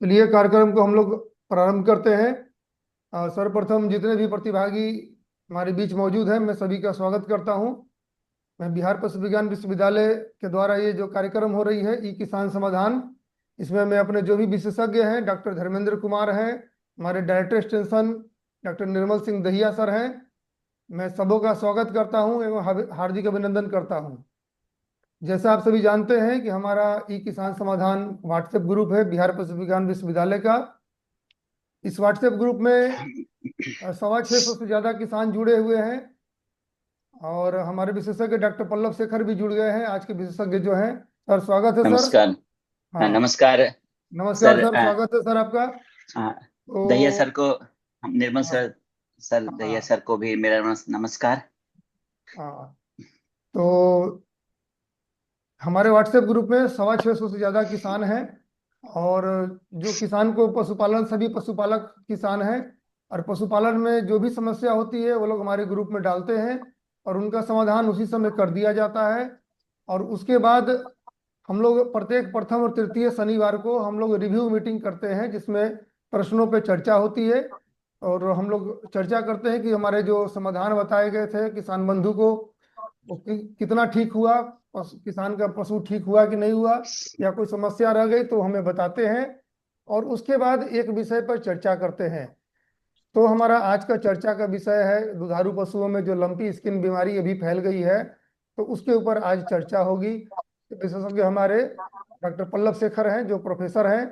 चलिए कार्यक्रम को हम लोग प्रारंभ करते हैं। सर्वप्रथम जितने भी प्रतिभागी हमारे बीच मौजूद हैं, मैं सभी का स्वागत करता हूं। मैं बिहार पशु विज्ञान विश्वविद्यालय के द्वारा ये जो कार्यक्रम हो रही है ई किसान समाधान, इसमें मैं अपने जो भी विशेषज्ञ हैं, डॉक्टर धर्मेंद्र कुमार हैं, हमारे director extension doctor Nirmal Singh Dahiya sir हैं, मैं सबों का स्वागत करता हूं एवं हार्दिक अभिनंदन करता हूं। जैसा आप सभी जानते हैं कि हमारा ई किसान समाधान व्हाट्सएप ग्रुप है बिहार पशु विज्ञान विश्वविद्यालय का। इस व्हाट्सएप ग्रुप में 650 से ज़्यादा किसान जुड़े हुए हैं और हमारे विशेषज्ञ डॉक्टर पल्लव शेखर भी जुड़ गए हैं। आज के विशेषज्ञ जो हैं, सर स्वागत है सर। नमस्कार। हाँ, नमस्कार नमस्कार सर। सर, स्वागत है सर आपका। अ, दहिया तो सर को, निर्मल हाँ सर, सर दहिया हाँ सर को भी मेरा नमस्कार। हाँ, तो हमारे व्हाट्सएप ग्रुप में 650 से ज़्यादा किसान हैं और जो किसान को पशुपालन, सभी पशुपालक किसान हैं और पशुपालन में जो भी समस्या होती है वो लोग हमारे ग्रुप में डालते हैं और उनका समाधान उसी समय कर दिया जाता है। और उसके बाद हम लोग प्रत्येक प्रथम और तृतीय शनिवार को हम लोग रिव्यू मीटिंग करते हैं, जिसमें प्रश्नों पे चर्चा होती है और हम लोग चर्चा करते हैं कि हमारे जो समाधान बताए गए थे किसान बंधु को, वो कितना ठीक हुआ, किसान का पशु ठीक हुआ कि नहीं हुआ, या कोई समस्या रह गई तो हमें बताते हैं और उसके बाद एक विषय पर चर्चा करते हैं। तो हमारा आज का चर्चा का विषय है दुधारू पशुओं में जो लंपी स्किन बीमारी अभी फैल गई है, तो उसके ऊपर आज चर्चा होगी। तो विशेषज्ञ हमारे डॉक्टर पल्लव शेखर हैं, जो प्रोफेसर हैं,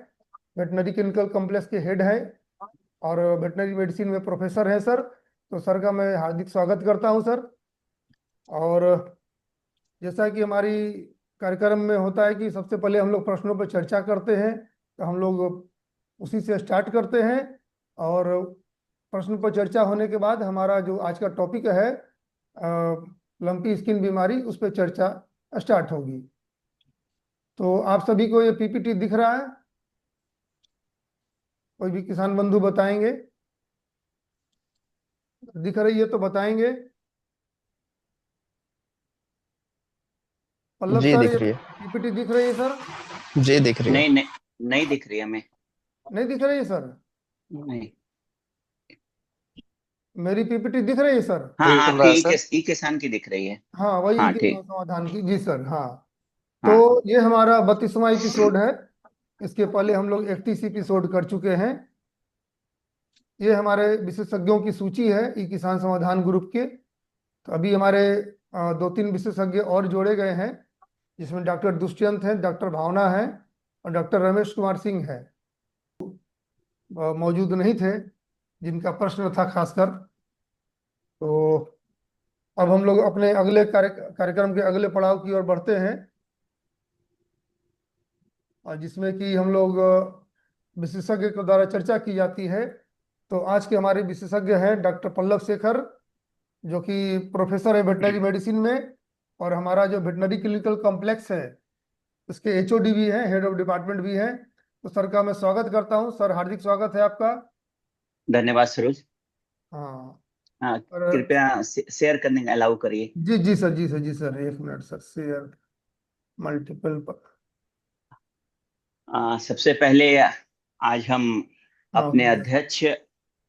वेटनरी क्लिनिकल कॉम्प्लेक्स के हेड हैं और वेटनरी मेडिसिन में प्रोफेसर हैं सर। तो सर का मैं हार्दिक स्वागत करता हूं सर। और जैसा कि हमारी कार्यक्रम में होता है कि सबसे पहले हम लोग प्रश्नों पर चर्चा करते हैं, तो हम लोग उसी से स्टार्ट करते हैं और प्रश्न पर चर्चा होने के बाद हमारा जो आज का टॉपिक है लंपी स्किन बीमारी, उस पर चर्चा स्टार्ट होगी। तो आप सभी को ये पीपीटी दिख रहा है? कोई भी किसान बंधु बताएंगे? दिख रही है तो बताएंगे। पल्लव जी सर, दिख ये रही है। पीपीटी दिख रही है सर? जी दिख रही है। नहीं नहीं, नहीं दिख रही हमें। नहीं दिख रही है सर? नहीं। मेरी पीपीटी दिख रही है सर? हाँ, खुल रहा आपकी है सर। ई किसान की दिख रही है। हाँ, वही हाँ किसान ठीक। समाधान की, जी सर, हाँ। हाँ। तो ये हमारा 32वां एपिसोड है। इसके पहले हम लोग 31 एपिसोड कर चुके हैं। ये हमारे विशेषज्ञों की सूची है ई किसान समाधान ग्रुप के। तो अभी हमारे दो तीन विशेषज्ञ और जोड़े गए हैं, जिसमें डॉक्टर दुष्यंत हैं, डॉक्टर भावना है और डॉक्टर रमेश कुमार सिंह है। मौजूद नहीं थे, जिनका प्रश्न था खासकर। तो अब हम लोग अपने अगले कार्यक्रम के अगले पड़ाव की ओर बढ़ते हैं, और जिसमें कि हम लोग विशेषज्ञ के द्वारा चर्चा की जाती है। तो आज के हमारे विशेषज्ञ हैं डॉक्टर पल्लव शेखर, जो कि प्रोफेसर है वेटनरी मेडिसिन में और हमारा जो वेटनरी क्लिनिकल कॉम्प्लेक्स है उसके एचओडी भी हैं, हेड ऑफ डिपार्टमेंट भी हैं। तो सर का मैं स्वागत करता हूँ सर, हार्दिक स्वागत है आपका। धन्यवाद सरोज। हाँ। हाँ, और कृपया शेयर करने का अलाउ करिए। जी जी सर, जी सर, जी सर, एक मिनट सर, शेयर मल्टीपल पर। सबसे पहले आज हम हाँ अपने अध्यक्ष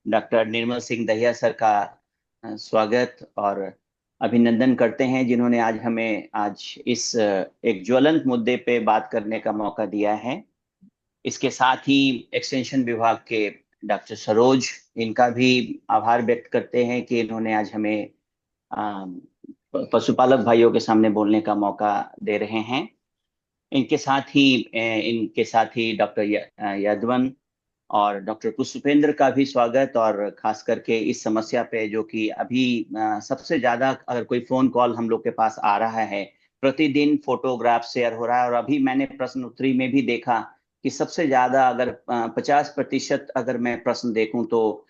डॉक्टर निर्मल सिंह दहिया सर का स्वागत और अभिनंदन करते हैं, जिन्होंने आज हमें इस एक ज्वलंत मुद्दे पे बात करने का मौका दिया है। इसके साथ ही एक्सटेंशन विभाग के डॉक्टर सरोज, इनका भी आभार व्यक्त करते हैं कि इन्होंने आज हमें पशुपालक भाइयों के सामने बोलने का मौका दे रहे हैं। इनके साथ ही डॉक्टर यादवन और डॉक्टर पुष्पेंद्र का भी स्वागत, और खास करके इस समस्या पे जो कि अभी सबसे ज्यादा अगर कोई फोन कॉल हम लोग के पास आ रहा है, प्रतिदिन फोटोग्राफ शेयर हो रहा है, और अभी मैंने प्रश्न उत्तरी में भी देखा कि सबसे ज्यादा अगर 50% अगर मैं प्रश्न देखूं तो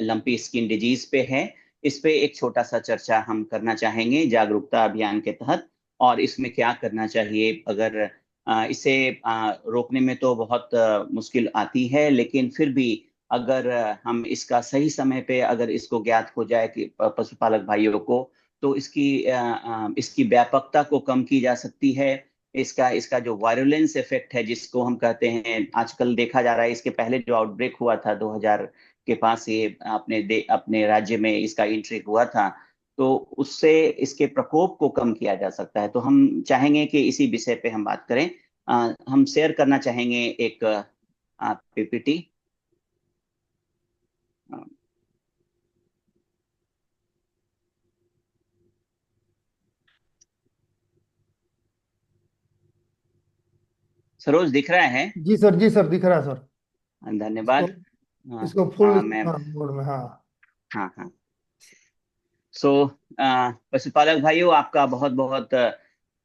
लंपी स्किन डिजीज पे है। इस पे एक छोटा सा चर्चा हम करना चाहेंगे जागरूकता अभियान के तहत, और इसमें क्या करना चाहिए। अगर इसे रोकने में तो बहुत मुश्किल आती है, लेकिन फिर भी अगर हम इसका सही समय पे अगर इसको ज्ञात हो जाए कि पशुपालक भाइयों को, तो इसकी व्यापकता को कम की जा सकती है इसका इसका जो वायरुलेंस इफेक्ट है जिसको हम कहते हैं, आजकल देखा जा रहा है। इसके पहले जो आउटब्रेक हुआ था 2000 के पास, ये अपने राज्य में इसका एंट्री हुआ था, तो उससे इसके प्रकोप को कम किया जा सकता है। तो हम चाहेंगे कि इसी विषय पे हम बात करें। हम शेयर करना चाहेंगे एक पीपीटी। सरोज दिख रहा है? जी सर दिख रहा है सर। इसको धन्यवाद। हाँ इसको फुल, हाँ, मैं, हाँ, मोड में, हाँ। हाँ हाँ। सो पशुपालक भाइयों, आपका बहुत बहुत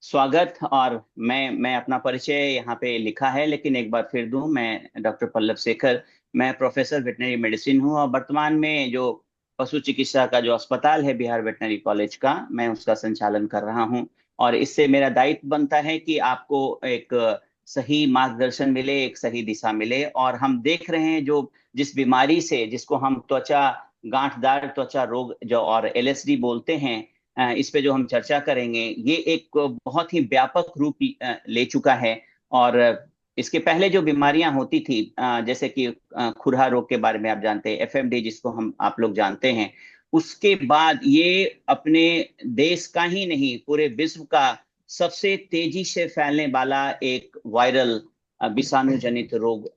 स्वागत। और मैं अपना परिचय यहाँ पे लिखा है, लेकिन एक बार फिर दूं, मैं डॉक्टर पल्लव शेखर, मैं प्रोफेसर वेटनरी मेडिसिन हूँ, और वर्तमान में जो पशु चिकित्सा का जो अस्पताल है बिहार वेटनरी कॉलेज का, मैं उसका संचालन कर रहा हूँ। और इससे मेरा दायित्व बनता है कि आपको एक सही मार्गदर्शन मिले, एक सही दिशा मिले। और हम देख रहे हैं जो जिस बीमारी से, जिसको हम त्वचा, गांठदार त्वचा रोग जो और एलएसडी बोलते हैं, इस पे जो हम चर्चा करेंगे, ये एक बहुत ही व्यापक रूप ले चुका है। और इसके पहले जो बीमारियां होती थी, जैसे कि खुरहा रोग के बारे में आप जानते हैं, एफएमडी जिसको हम आप लोग जानते हैं, उसके बाद ये अपने देश का ही नहीं, पूरे विश्व का सबसे तेजी से फैलने वाला एक वायरल विषाणु जनित रोग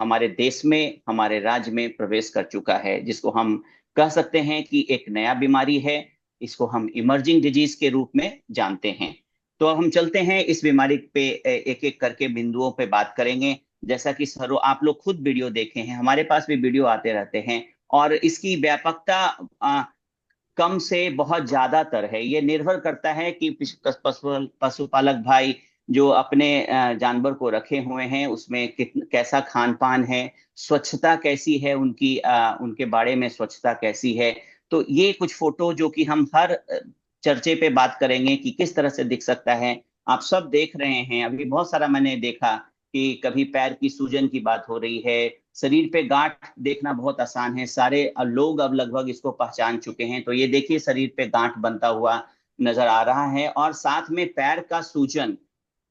हमारे देश में, हमारे राज्य में प्रवेश कर चुका है, जिसको हम कह सकते हैं कि एक नया बीमारी है। इसको हम इमर्जिंग डिजीज के रूप में जानते हैं। तो अब हम चलते हैं इस बीमारी पे, एक एक करके बिंदुओं पे बात करेंगे। जैसा कि सर आप लोग खुद वीडियो देखे हैं, हमारे पास भी वीडियो आते रहते हैं, और इसकी व्यापकता कम से बहुत ज्यादातर है। ये निर्भर करता है कि पशुपालक भाई जो अपने जानवर को रखे हुए हैं, उसमें कैसा खान पान है, स्वच्छता कैसी है उनकी, उनके बाड़े में स्वच्छता कैसी है। तो ये कुछ फोटो जो कि हम हर चर्चे पे बात करेंगे कि किस तरह से दिख सकता है, आप सब देख रहे हैं। अभी बहुत सारा मैंने देखा कि कभी पैर की सूजन की बात हो रही है, शरीर पे गांठ देखना बहुत आसान है, सारे लोग अब लगभग इसको पहचान चुके हैं। तो ये देखिए, शरीर पे गांठ बनता हुआ नजर आ रहा है, और साथ में पैर का सूजन।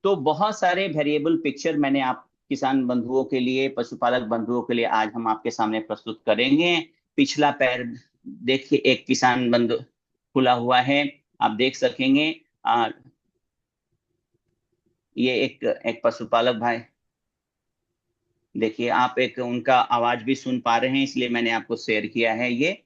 तो बहुत सारे वेरिएबल पिक्चर मैंने आप किसान बंधुओं के लिए, पशुपालक बंधुओं के लिए आज हम आपके सामने प्रस्तुत करेंगे। पिछला पैर देखिए, एक किसान बंधु खुला हुआ है, आप देख सकेंगे। आ, ये एक एक पशुपालक भाई, देखिए आप, एक उनका आवाज भी सुन पा रहे हैं, इसलिए मैंने आपको शेयर किया है ये।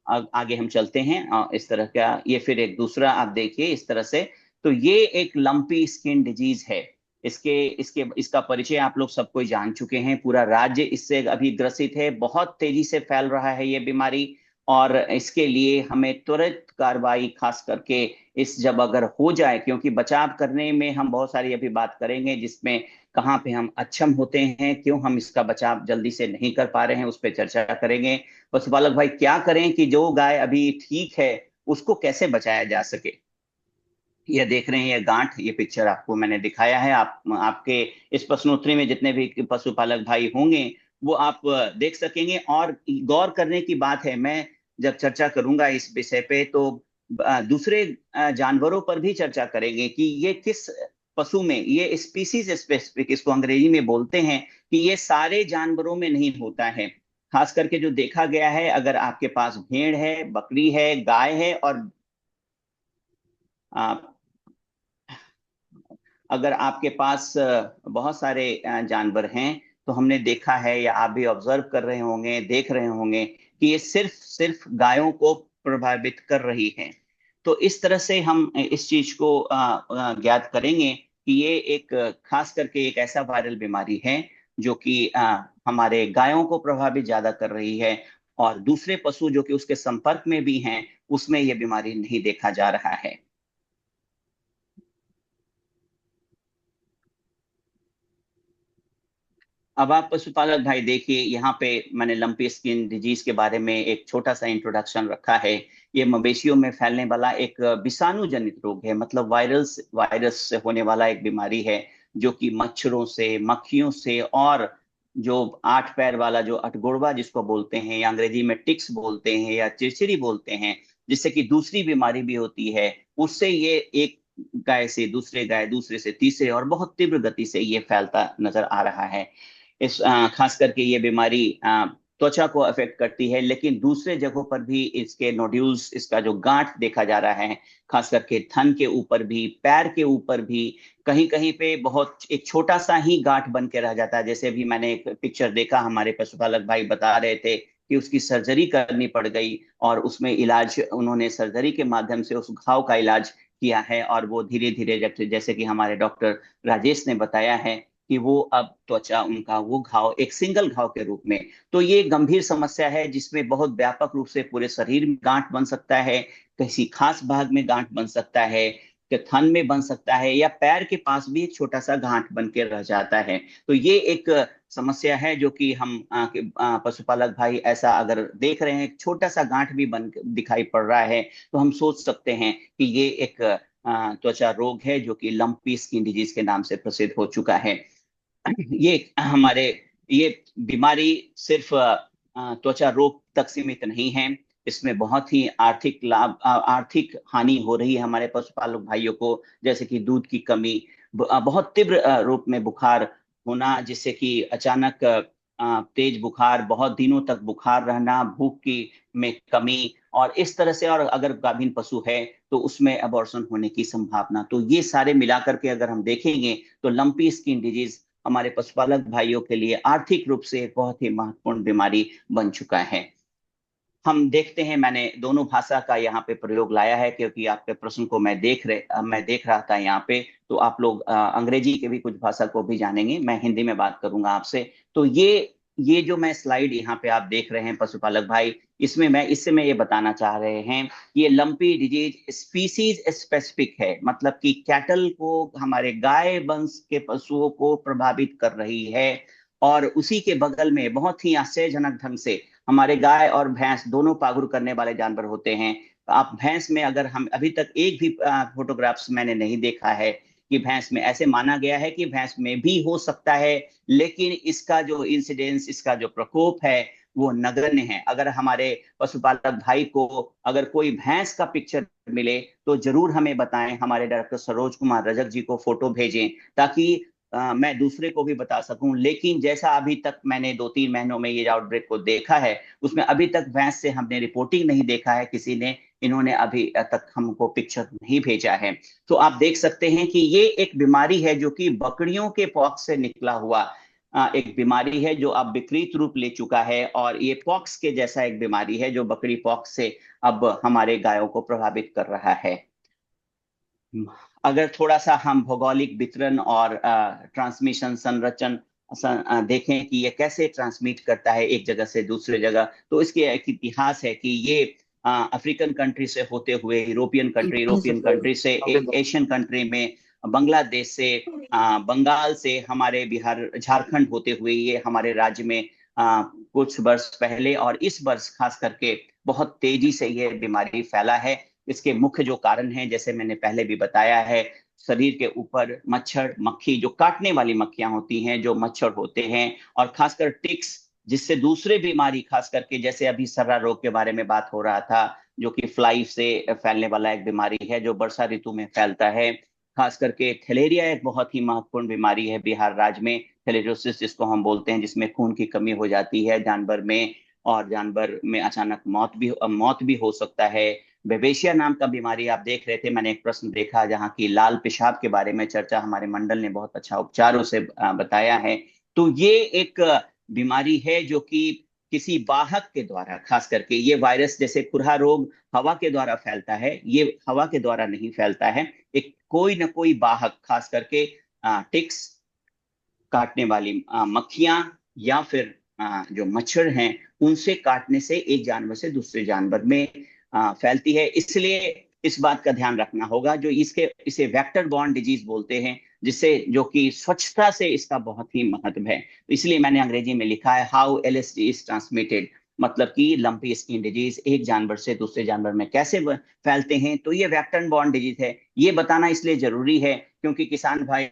आगे हम चलते हैं, इस तरह का ये फिर एक दूसरा आप देखिए इस तरह से। तो ये एक लंपी स्किन डिजीज है। इसके इसके इसका परिचय आप लोग सब कोई जान चुके हैं, पूरा राज्य इससे अभी ग्रसित है, बहुत तेजी से फैल रहा है ये बीमारी। और इसके लिए हमें त्वरित कार्रवाई, खास करके इस जब अगर हो जाए, क्योंकि बचाव करने में हम बहुत सारी अभी बात करेंगे, जिसमें कहाँ पे हम अक्षम होते हैं, क्यों हम इसका बचाव जल्दी से नहीं कर पा रहे हैं, उस पर चर्चा करेंगे। पशुपालक भाई, क्या करें कि जो गाय अभी ठीक है उसको कैसे बचाया जा सके। ये देख रहे हैं, ये गांठ, ये पिक्चर आपको मैंने दिखाया है। आप आपके इस प्रश्नोत्तरी में जितने भी पशुपालक भाई होंगे, वो आप देख सकेंगे। और गौर करने की बात है, मैं जब चर्चा करूंगा इस विषय पे, तो दूसरे जानवरों पर भी चर्चा करेंगे कि ये किस पशु में, ये स्पीसीज स्पेसिफिक इसको अंग्रेजी में बोलते हैं, कि ये सारे जानवरों में नहीं होता है। खास करके जो देखा गया है, अगर आपके पास भेड़ है, बकरी है, गाय है, और आ, अगर आपके पास बहुत सारे जानवर हैं, तो हमने देखा है, या आप भी ऑब्जर्व कर रहे होंगे, देख रहे होंगे, कि ये सिर्फ सिर्फ गायों को प्रभावित कर रही है। तो इस तरह से हम इस चीज को ज्ञात करेंगे कि ये एक खास करके एक ऐसा वायरल बीमारी है जो कि हमारे गायों को प्रभावित ज्यादा कर रही है, और दूसरे पशु जो कि उसके संपर्क में भी हैं, उसमें ये बीमारी नहीं देखा जा रहा है। अब आप पशुपालक भाई देखिए, यहाँ पे मैंने लंपी स्किन डिजीज के बारे में एक छोटा सा इंट्रोडक्शन रखा है। ये मवेशियों में फैलने वाला एक विषाणु जनित रोग है, मतलब वायरस वायरस से होने वाला एक बीमारी है, जो कि मच्छरों से, मक्खियों से, और जो आठ पैर वाला जो अठगोड़वा जिसको बोलते हैं, या अंग्रेजी में टिक्स बोलते हैं, या चिरचिरी बोलते हैं, जिससे कि दूसरी बीमारी भी होती है, उससे ये एक गाय से दूसरे गाय, दूसरे से तीसरे, और बहुत तीव्र गति से ये फैलता नजर आ रहा है। खास करके ये बीमारी त्वचा को अफेक्ट करती है, लेकिन दूसरे जगहों पर भी इसके नोड्यूल्स, इसका जो गांठ देखा जा रहा है, खास करके थन के ऊपर भी, पैर के ऊपर भी, कहीं कहीं पे बहुत एक छोटा सा ही गांठ बन के रह जाता है। जैसे भी मैंने एक पिक्चर देखा, हमारे पशुपालक भाई बता रहे थे कि उसकी सर्जरी करनी पड़ गई, और उसमें इलाज, उन्होंने सर्जरी के माध्यम से उस घाव का इलाज किया है, और वो धीरे धीरे, जैसे कि हमारे डॉक्टर राजेश ने बताया है कि वो अब त्वचा, उनका वो घाव एक सिंगल घाव के रूप में। तो ये गंभीर समस्या है जिसमें बहुत व्यापक रूप से पूरे शरीर में गांठ बन सकता है, किसी खास भाग में गांठ बन सकता है, कि थन में बन सकता है, या पैर के पास भी एक छोटा सा गांठ बन के रह जाता है। तो ये एक समस्या है जो कि हम पशुपालक भाई ऐसा अगर देख रहे हैं, एक छोटा सा गांठ भी बन दिखाई पड़ रहा है, तो हम सोच सकते हैं कि ये एक त्वचा रोग है जो कि लंपी स्किन डिजीज के नाम से प्रसिद्ध हो चुका है। ये हमारे, ये बीमारी सिर्फ त्वचा रोग तक सीमित नहीं है, इसमें बहुत ही आर्थिक लाभ, आर्थिक हानि हो रही है हमारे पशुपालक भाइयों को। जैसे कि दूध की कमी, बहुत तीव्र रूप में बुखार होना, जिससे कि अचानक तेज बुखार, बहुत दिनों तक बुखार रहना, भूख की में कमी, और इस तरह से, और अगर गाभिन पशु है तो उसमें अबॉर्शन होने की संभावना। तो ये सारे मिलाकर के अगर हम देखेंगे तो लंपी स्किन डिजीज हमारे पशुपालक भाइयों के लिए आर्थिक रूप से एक बहुत ही महत्वपूर्ण बीमारी बन चुका है। हम देखते हैं, मैंने दोनों भाषा का यहाँ पे प्रयोग लाया है क्योंकि आपके प्रश्न को मैं देख रहा था यहाँ पे। तो आप लोग अंग्रेजी के भी कुछ भाषा को भी जानेंगे, मैं हिंदी में बात करूंगा आपसे। तो ये जो मैं स्लाइड यहाँ पे आप देख रहे हैं पशुपालक भाई, इससे मैं ये बताना चाह रहे हैं कि ये लंपी डिजीज स्पीसीज स्पेसिफिक है, मतलब कि कैटल को, हमारे गाय वंश के पशुओं को प्रभावित कर रही है। और उसी के बगल में बहुत ही आश्चर्यजनक ढंग से, हमारे गाय और भैंस दोनों पागुर करने वाले जानवर होते हैं। आप भैंस में, अगर हम अभी तक एक भी फोटोग्राफ्स मैंने नहीं देखा है कि भैंस में, ऐसे माना गया है कि भैंस में भी हो सकता है, लेकिन इसका जो इंसिडेंस, इसका जो प्रकोप है वो नगण्य है। अगर हमारे पशुपालक भाई को अगर कोई भैंस का पिक्चर मिले तो जरूर हमें बताएं, हमारे डॉक्टर सरोज कुमार रजक जी को फोटो भेजें, ताकि मैं दूसरे को भी बता सकूं। लेकिन जैसा अभी तक मैंने 2-3 महीनों में ये आउटब्रेक को देखा है, उसमें अभी तक भैंस से हमने रिपोर्टिंग नहीं देखा है किसी ने, इन्होंने अभी तक हमको पिक्चर नहीं भेजा है। तो आप देख सकते हैं कि ये एक बीमारी है जो कि बकरियों के पॉक्स से निकला हुआ एक बीमारी है, जो अब विकृत रूप ले चुका है, और ये पॉक्स के जैसा एक बीमारी है जो बकरी पॉक्स से अब हमारे गायों को प्रभावित कर रहा है। अगर थोड़ा सा हम भौगोलिक वितरण और ट्रांसमिशन संरचन देखें कि ये कैसे ट्रांसमिट करता है एक जगह से दूसरे जगह, तो इसके एक इतिहास है कि ये अफ्रीकन कंट्री से होते हुए यूरोपियन कंट्री से, एशियन कंट्री में, बांग्लादेश से, बंगाल से, हमारे बिहार झारखंड होते हुए ये हमारे राज्य में कुछ वर्ष पहले, और इस वर्ष खास करके बहुत तेजी से ये बीमारी फैला है। इसके मुख्य जो कारण हैं, जैसे मैंने पहले भी बताया है, शरीर के ऊपर मच्छर मक्खी, जो काटने वाली मक्खियां होती हैं, जो मच्छर होते हैं, और खासकर टिक्स, जिससे दूसरे बीमारी, खास करके जैसे अभी सर्रा रोग के बारे में बात हो रहा था, जो कि फ्लाई से फैलने वाला एक बीमारी है जो वर्षा ऋतु में फैलता है। खास करके थैलेरिया एक बहुत ही महत्वपूर्ण बीमारी है बिहार राज्य में, थैलेरोसिस जिसको हम बोलते हैं, जिसमें खून की कमी हो जाती है जानवर में, और जानवर में अचानक मौत भी हो सकता है। बेबेशिया नाम का बीमारी आप देख रहे थे, मैंने एक प्रश्न देखा जहां की लाल पेशाब के बारे में चर्चा, हमारे मंडल ने बहुत अच्छा उपचारों से बताया है। तो ये एक बीमारी है जो कि किसी वाहक के द्वारा, खास करके ये वायरस, जैसे खुरहा रोग हवा के द्वारा फैलता है, ये हवा के द्वारा नहीं फैलता है। एक कोई ना कोई वाहक, खास करके टिक्स, काटने वाली मक्खियां, या फिर जो मच्छर हैं, उनसे काटने से एक जानवर से दूसरे जानवर में फैलती है। इसलिए इस बात का ध्यान रखना होगा, जो इसे वेक्टर बॉर्न डिजीज बोलते हैं, जिससे, जो कि स्वच्छता से इसका बहुत ही महत्व है। तो इसलिए मैंने अंग्रेजी में लिखा है हाउ एलएसडी इज ट्रांसमिटेड, मतलब कि लंपी स्किन डिजीज एक जानवर से दूसरे जानवर में कैसे फैलते हैं। तो ये वेक्टर बॉर्न डिजीज है, ये बताना इसलिए जरूरी है क्योंकि किसान भाई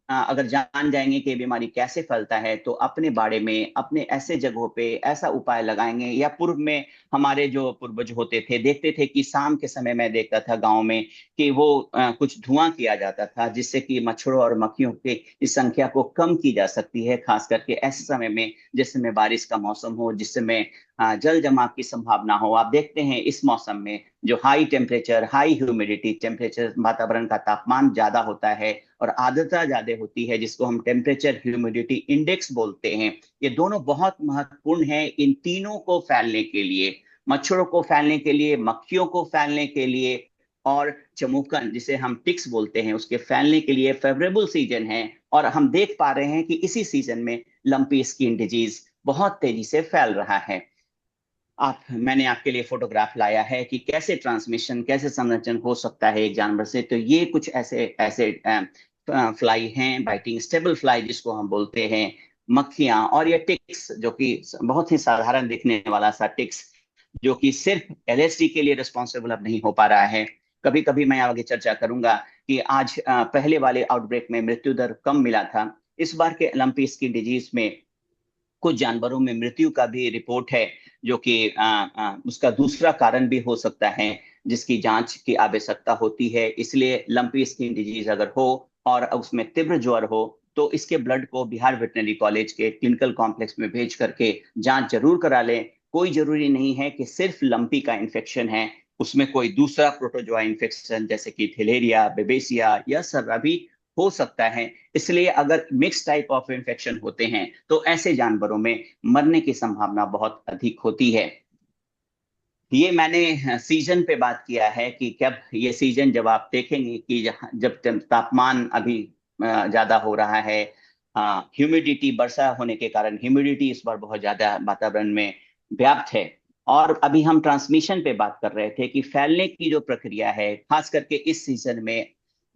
अगर जान जाएंगे कि ये बीमारी कैसे फैलता है, तो अपने बाड़े में, अपने ऐसे जगहों पे ऐसा उपाय लगाएंगे। या पूर्व में हमारे जो पूर्वज होते थे, देखते थे कि शाम के समय मैं देखता था गांव में कि वो कुछ धुआं किया जाता था, जिससे कि मच्छरों और मक्खियों की इस संख्या को कम की जा सकती है, खास करके ऐसे समय में जिस समय बारिश का मौसम हो, जिस समय जल जमाव की संभावना हो। आप देखते हैं इस मौसम में जो high temperature, high humidity, temperature, वातावरण का तापमान ज्यादा होता है और आर्द्रता ज्यादा होती है, जिसको हम टेम्परेचर ह्यूमिडिटी इंडेक्स बोलते हैं। ये दोनों बहुत महत्वपूर्ण है इन तीनों को फैलने के लिए, मच्छरों को फैलने के लिए, मक्खियों को फैलने के लिए, और चमोकन जिसे हम टिक्स बोलते हैं उसके फैलने के लिए फेवरेबल सीजन है। और हम देख पा रहे हैं कि इसी सीजन में लंपी स्किन डिजीज बहुत तेजी से फैल रहा है। मैंने आपके लिए फोटोग्राफ लाया है कि कैसे ट्रांसमिशन, कैसे संरक्षण हो सकता है एक जानवर से। तो ये कुछ ऐसे ऐसे फ्लाई हैं, बाइटिंग स्टेबल फ्लाई जिसको हम बोलते हैं, मक्खियां, और ये टिक्स जो कि बहुत ही साधारण दिखने वाला सा टिक्स, जो कि सिर्फ एलएसडी के लिए रिस्पॉन्सिबल अब नहीं हो पा रहा है। कभी कभी मैं आगे चर्चा करूंगा कि आज पहले वाले आउटब्रेक में मृत्यु दर कम मिला था, इस बार के लंपी स्किन डिजीज में कुछ जानवरों में मृत्यु का भी रिपोर्ट है, जो कि उसका दूसरा कारण भी हो सकता है, जिसकी जांच की आवश्यकता होती है। इसलिए लंपी स्किन डिजीज अगर हो और उसमें तीव्र ज्वर हो, तो इसके ब्लड को बिहार वेटनरी कॉलेज के क्लिनिकल कॉम्प्लेक्स में भेज करके जांच जरूर करा लें। कोई जरूरी नहीं है कि सिर्फ लंपी का इन्फेक्शन है, उसमें कोई दूसरा प्रोटोजोआ इन्फेक्शन जैसे कि थेलेरिया, बेबेसिया या सर्रा भी हो सकता है। इसलिए अगर मिक्स टाइप ऑफ इन्फेक्शन होते हैं, तो ऐसे जानवरों में मरने की संभावना बहुत अधिक होती है। ये मैंने सीजन पे बात किया है कि कब ये सीजन, जब आप देखेंगे कि जब तापमान अभी ज्यादा हो रहा है, ह्यूमिडिटी, वर्षा होने के कारण ह्यूमिडिटी इस बार बहुत ज्यादा वातावरण में व्याप्त है। और अभी हम ट्रांसमिशन पे बात कर रहे थे कि फैलने की जो प्रक्रिया है, खास करके इस सीजन में,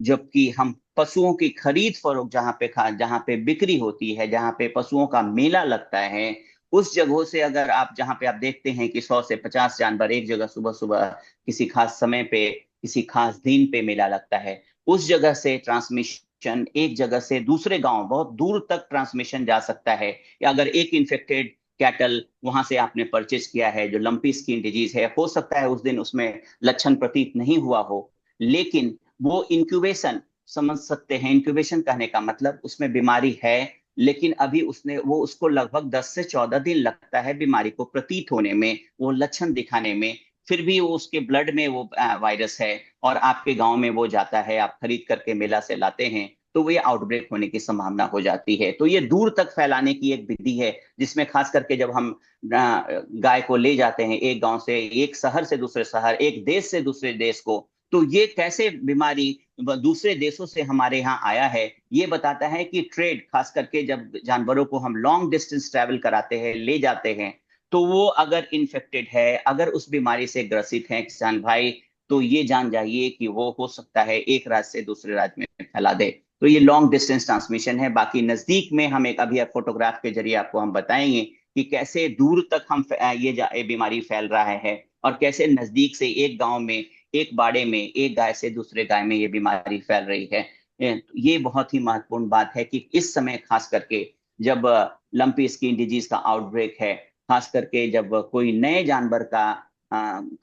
जबकि हम पशुओं की खरीद फरोख्त जहाँ पे बिक्री होती है, जहाँ पे पशुओं का मेला लगता है, उस जगहों से अगर आप, जहां पे आप देखते हैं कि 100 से 50 जानवर एक जगह सुबह सुबह किसी खास समय पे, किसी खास दिन पे मेला लगता है, उस जगह से ट्रांसमिशन एक जगह से दूसरे गांव बहुत दूर तक ट्रांसमिशन जा सकता है। या अगर एक इन्फेक्टेड कैटल वहां से आपने परचेज किया है जो लंपी स्किन डिजीज है, हो सकता है उस दिन उसमें लक्षण प्रतीत नहीं हुआ हो, लेकिन वो इंक्यूबेशन, समझ सकते हैं इंक्यूबेशन कहने का मतलब, उसमें बीमारी है, लेकिन अभी उसको लगभग 10 से 14 दिन लगता है बीमारी को प्रतीत होने में, वो लक्षण दिखाने में। फिर भी वो उसके ब्लड में वो वायरस है और आपके गांव में वो जाता है, आप खरीद करके मेला से लाते हैं, तो वो ये आउटब्रेक होने की संभावना हो जाती है। तो ये दूर तक फैलाने की एक विधि है, जिसमें खास करके जब हम गाय को ले जाते हैं एक गांव से, एक शहर से दूसरे शहर, एक देश से दूसरे देश को, तो ये कैसे बीमारी दूसरे देशों से हमारे यहाँ आया है, ये बताता है कि ट्रेड, खास करके जब जानवरों को हम लॉन्ग डिस्टेंस ट्रैवल कराते हैं, ले जाते हैं, तो वो अगर इन्फेक्टेड है, अगर उस बीमारी से ग्रसित है किसान भाई, तो ये जान जाइए कि वो हो सकता है एक राज्य से दूसरे राज्य में फैला दे। तो ये लॉन्ग डिस्टेंस ट्रांसमिशन है। बाकी नजदीक में हम एक अभी फोटोग्राफ के जरिए आपको हम बताएंगे कि कैसे दूर तक ये बीमारी फैल रहा है, और कैसे नजदीक से एक गांव में, एक बाड़े में, एक गाय से दूसरे गाय में ये बीमारी फैल रही है। ये बहुत ही महत्वपूर्ण बात है कि इस समय खास करके जब लंपी स्किन डिजीज का आउटब्रेक है, खास करके जब कोई नए जानवर का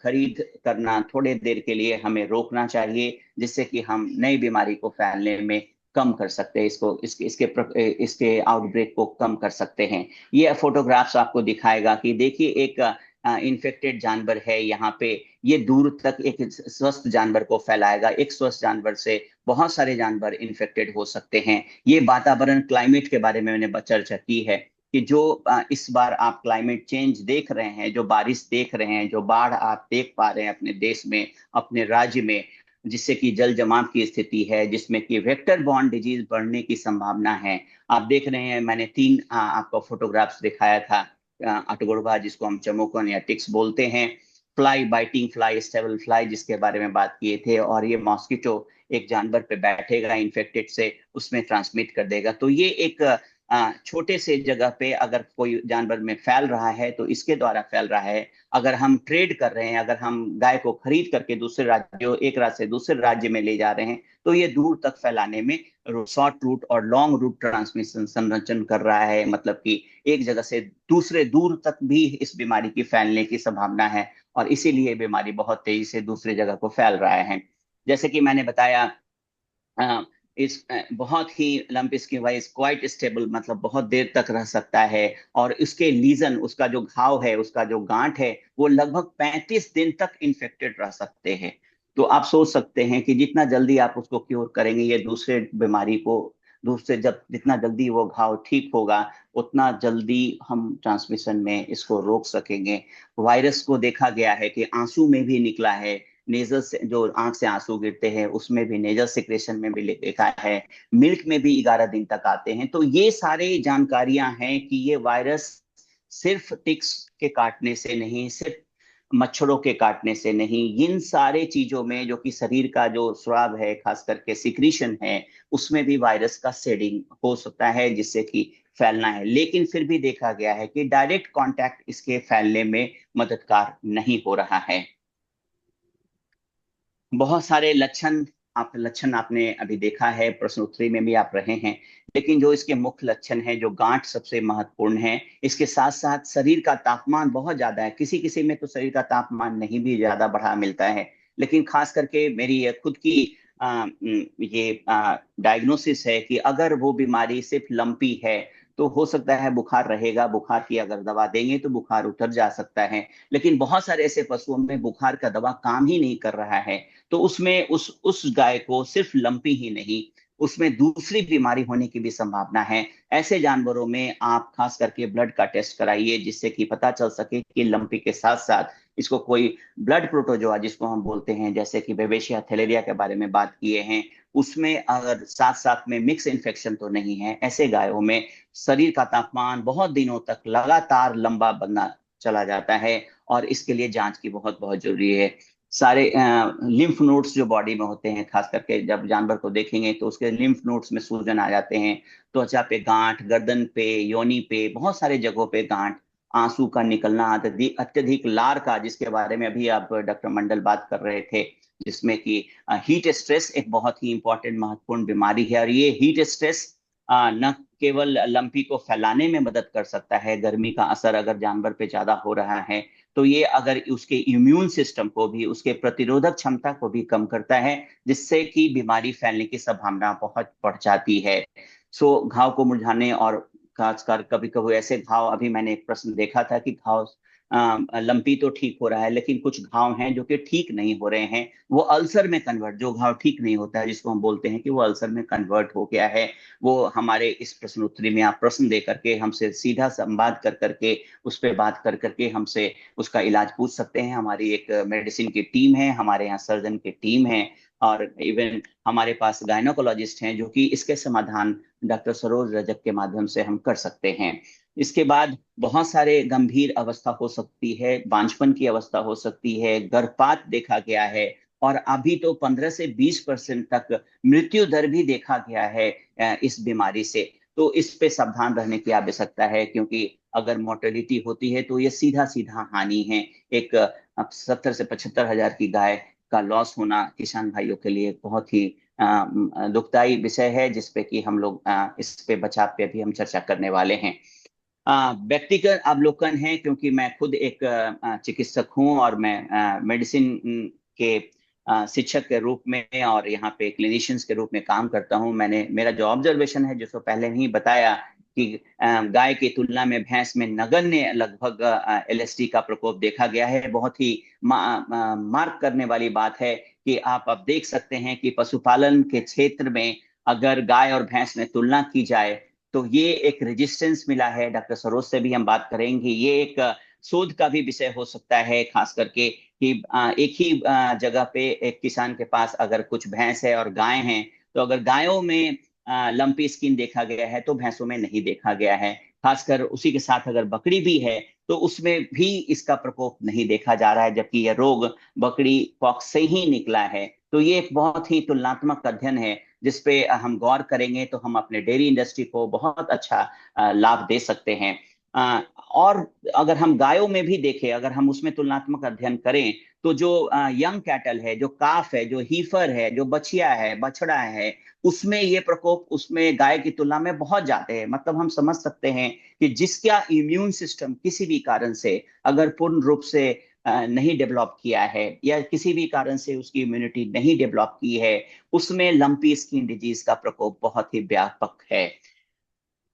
खरीद करना थोड़े देर के लिए हमें रोकना चाहिए, जिससे कि हम नई बीमारी को फैलने में कम कर सकते हैं, इसको इसके आउटब्रेक को कम कर सकते हैं। ये फोटोग्राफ्स आपको दिखाएगा कि देखिए एक इन्फेक्टेड जानवर है यहाँ पे, ये दूर तक एक स्वस्थ जानवर को फैलाएगा, एक स्वस्थ जानवर से बहुत सारे जानवर इन्फेक्टेड हो सकते हैं। ये वातावरण, क्लाइमेट के बारे में मैंने चर्चा की है कि जो इस बार आप क्लाइमेट चेंज देख रहे हैं, जो बारिश देख रहे हैं, जो बाढ़ आप देख पा रहे हैं अपने देश में, अपने राज्य में, जिससे कि जल जमाव की स्थिति है, जिसमें कि वेक्टर बॉर्न डिजीज बढ़ने की संभावना है। आप देख रहे हैं, मैंने तीन आपको फोटोग्राफ्स दिखाया था, अटगोरबा जिसको हम चमोकन या टिक्स बोलते हैं, fly, biting fly, stable fly जिसके बारे में बात किए थे, और ये मॉस्किटो एक जानवर पे बैठेगा इन्फेक्टेड से, उसमें ट्रांसमिट कर देगा। तो ये एक छोटे से जगह पे अगर कोई जानवर में फैल रहा है तो इसके द्वारा फैल रहा है। अगर हम ट्रेड कर रहे हैं, अगर हम गाय को खरीद करके दूसरे राज्यों, एक राज्य से दूसरे राज्य में ले जा रहे हैं, तो ये दूर तक फैलाने में शॉर्ट रूट और लॉन्ग रूट ट्रांसमिशन संरचन कर रहा है। मतलब कि एक जगह से दूसरे दूर तक भी इस बीमारी की फैलने की संभावना है, और इसीलिए बीमारी बहुत तेजी से दूसरी जगह को फैल रहा है। जैसे कि मैंने बताया, बहुत ही lump skin wise quite stable, मतलब बहुत देर तक रह सकता है। और उसके लीजन, उसका जो घाव है, उसका जो गांठ है, वो लगभग 35 दिन तक इन्फेक्टेड रह सकते हैं। तो आप सोच सकते हैं कि जितना जल्दी आप उसको क्योर करेंगे, ये दूसरे बीमारी को, दूसरे जब जितना जल्दी वो घाव ठीक होगा, उतना जल्दी हम ट्रांसमिशन में इसको रोक सकेंगे। वायरस को देखा गया है कि आंसू में भी निकला है, नेजल से, जो आंख से आंसू गिरते हैं उसमें भी, नेजल सिक्रेशन में भी देखा है, मिल्क में भी 11 दिन तक आते हैं। तो ये सारे जानकारियां हैं कि ये वायरस सिर्फ टिक्स के काटने से नहीं, सिर्फ मच्छरों के काटने से नहीं, इन सारे चीजों में जो कि शरीर का जो स्राव है, खास करके सिक्रीशन है, उसमें भी वायरस का शेडिंग हो सकता है जिससे कि फैलना है। लेकिन फिर भी देखा गया है कि डायरेक्ट कांटेक्ट इसके फैलने में मददगार नहीं हो रहा है। बहुत सारे लक्षण आपने अभी देखा है, प्रश्न उत्तरी में भी आप रहे हैं। लेकिन जो इसके मुख्य लक्षण हैं, जो गांठ सबसे महत्वपूर्ण है, इसके साथ साथ शरीर का तापमान बहुत ज्यादा है। किसी किसी में तो शरीर का तापमान नहीं भी ज्यादा बढ़ा मिलता है, लेकिन खास करके मेरी ये खुद की ये डायग्नोसिस है कि अगर वो बीमारी सिर्फ लंपी है तो हो सकता है बुखार रहेगा, बुखार की अगर दवा देंगे तो बुखार उतर जा सकता है। लेकिन बहुत सारे ऐसे पशुओं में बुखार का दवा काम ही नहीं कर रहा है, तो उसमें उस गाय को सिर्फ लंपी ही नहीं, उसमें दूसरी बीमारी होने की भी संभावना है। ऐसे जानवरों में आप खास करके ब्लड का टेस्ट कराइए, जिससे कि पता चल सके कि लंपी के साथ साथ इसको कोई ब्लड प्रोटोजोआ जिसको हम बोलते हैं, जैसे कि बेबेशिया थैलेरिया के बारे में बात किए हैं, उसमें अगर साथ साथ में मिक्स इन्फेक्शन तो नहीं है। ऐसे गायों में शरीर का तापमान बहुत दिनों तक लगातार लंबा बनना चला जाता है, और इसके लिए जांच की बहुत बहुत जरूरी है। सारे लिम्फ नोड्स जो बॉडी में होते हैं, खास करके जब जानवर को देखेंगे तो उसके लिम्फ नोड्स में सूजन आ जाते हैं, त्वचा पे गांठ, गर्दन पे, योनि पे, बहुत सारे जगहों पे गांठ, आंसू का निकलना, अत्यधिक अत्यधिक लार का, जिसके बारे में अभी आप डॉक्टर मंडल बात कर रहे थे, जिसमें कि हीट स्ट्रेस एक बहुत ही इंपॉर्टेंट महत्वपूर्ण बीमारी है। और ये हीट स्ट्रेस न केवल लंपी को फैलाने में मदद कर सकता है, गर्मी का असर अगर जानवर पे ज्यादा हो रहा है तो ये अगर उसके इम्यून सिस्टम को भी, उसके प्रतिरोधक क्षमता को भी कम करता है, जिससे कि बीमारी फैलने की संभावना बहुत बढ़ जाती है। सो घाव को मुरझाने, और खासकर कभी कभी ऐसे घाव, अभी मैंने एक प्रश्न देखा था कि घाव लंपी तो ठीक हो रहा है, लेकिन कुछ घाव हैं जो कि ठीक नहीं हो रहे हैं, वो अल्सर में कन्वर्ट, जो घाव ठीक नहीं होता है जिसको हम बोलते हैं कि वो अल्सर में कन्वर्ट हो गया है, वो हमारे इस प्रश्न उत्तरी में आप प्रश्न दे करके हमसे सीधा संवाद कर करके, उस पर बात कर करके हमसे उसका इलाज पूछ सकते हैं। हमारी एक मेडिसिन की टीम है, हमारे यहाँ सर्जन की टीम है, और इवन हमारे पास गायनोकोलॉजिस्ट हैं जो कि इसके समाधान डॉक्टर सरोज रजक के माध्यम से हम कर सकते हैं। इसके बाद बहुत सारे गंभीर अवस्था हो सकती है, बांझपन की अवस्था हो सकती है, गर्भपात देखा गया है, और अभी तो 15 से 20% तक मृत्यु दर भी देखा गया है इस बीमारी से। तो इस पे सावधान रहने की आवश्यकता है, क्योंकि अगर मोर्टेलिटी होती है तो ये सीधा सीधा हानि है। एक 70 से 75 हजार की गाय का लॉस होना किसान भाइयों के लिए बहुत ही दुखदाई विषय है, जिसपे कि हम लोग इस पे बचाव पे भी हम चर्चा करने वाले हैं। व्यक्तिगत अवलोकन है, क्योंकि मैं खुद एक चिकित्सक हूं, और मैं मेडिसिन के शिक्षक के रूप में और यहाँ पे क्लिनिशियंस के रूप में काम करता हूँ। मैंने, मेरा जो ऑब्जर्वेशन है, जिसको पहले नहीं बताया, कि गाय की तुलना में भैंस में नगण्य लगभग एलएसडी का प्रकोप देखा गया है। बहुत ही मार्क करने वाली बात है कि आप अब देख सकते हैं कि पशुपालन के क्षेत्र में अगर गाय और भैंस में तुलना की जाए तो ये एक रेजिस्टेंस मिला है। डॉक्टर सरोज से भी हम बात करेंगे, ये एक शोध का भी विषय हो सकता है, खास करके कि एक ही जगह पे एक किसान के पास अगर कुछ भैंस है और गाय हैं, तो अगर गायों में लंपी स्किन देखा गया है तो भैंसों में नहीं देखा गया है। खासकर उसी के साथ अगर बकरी भी है तो उसमें भी इसका प्रकोप नहीं देखा जा रहा है, जबकि यह रोग बकरी पॉक्स से ही निकला है। तो ये एक बहुत ही तुलनात्मक अध्ययन है जिसपे हम गौर करेंगे तो हम अपने डेयरी इंडस्ट्री को बहुत अच्छा लाभ दे सकते हैं। और अगर हम गायों में भी देखें, अगर हम उसमें तुलनात्मक अध्ययन करें, तो जो यंग कैटल है, जो काफ है, जो हीफर है, जो बछिया है, बछड़ा है, उसमें ये प्रकोप उसमें गाय की तुलना में बहुत ज्यादा है। मतलब हम समझ सकते हैं कि जिसका इम्यून सिस्टम किसी भी कारण से अगर पूर्ण रूप से नहीं डेवलप किया है, या किसी भी कारण से उसकी इम्यूनिटी नहीं डेवलप की है, उसमें लंपी स्किन डिजीज का प्रकोप बहुत ही व्यापक है।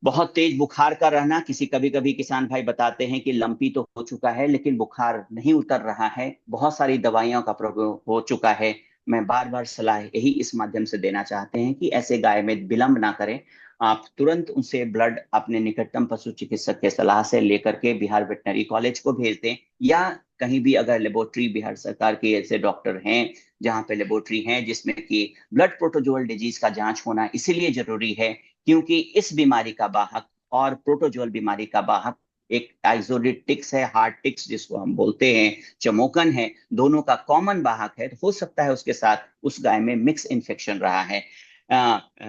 बहुत तेज बुखार का रहना, किसी कभी कभी किसान भाई बताते हैं कि लंपी तो हो चुका है लेकिन बुखार नहीं उतर रहा है, बहुत सारी दवाइयों का प्रयोग हो चुका है। मैं बार बार सलाह यही इस माध्यम से देना चाहते हैं कि ऐसे गाय में विलंब ना करें। आप तुरंत उनसे ब्लड अपने निकटतम पशु चिकित्सक के सलाह से लेकर के बिहार वेटनरी कॉलेज को भेज दें, या कहीं भी अगर लेबोरेटरी बिहार सरकार के ऐसे डॉक्टर हैं जहां पे लेबोरेटरी हैं जिसमें कि ब्लड प्रोटोजोअल डिजीज का जांच होना इसीलिए जरूरी है क्योंकि इस बीमारी का वाहक और प्रोटोजोअल बीमारी का वाहक एक आइसोलेट टिक्स है, हार्ट टिक्स जिसको हम बोलते हैं, चमोकन है, दोनों का कॉमन वाहक है। तो हो सकता है उसके साथ उस गाय में मिक्स इन्फेक्शन रहा है।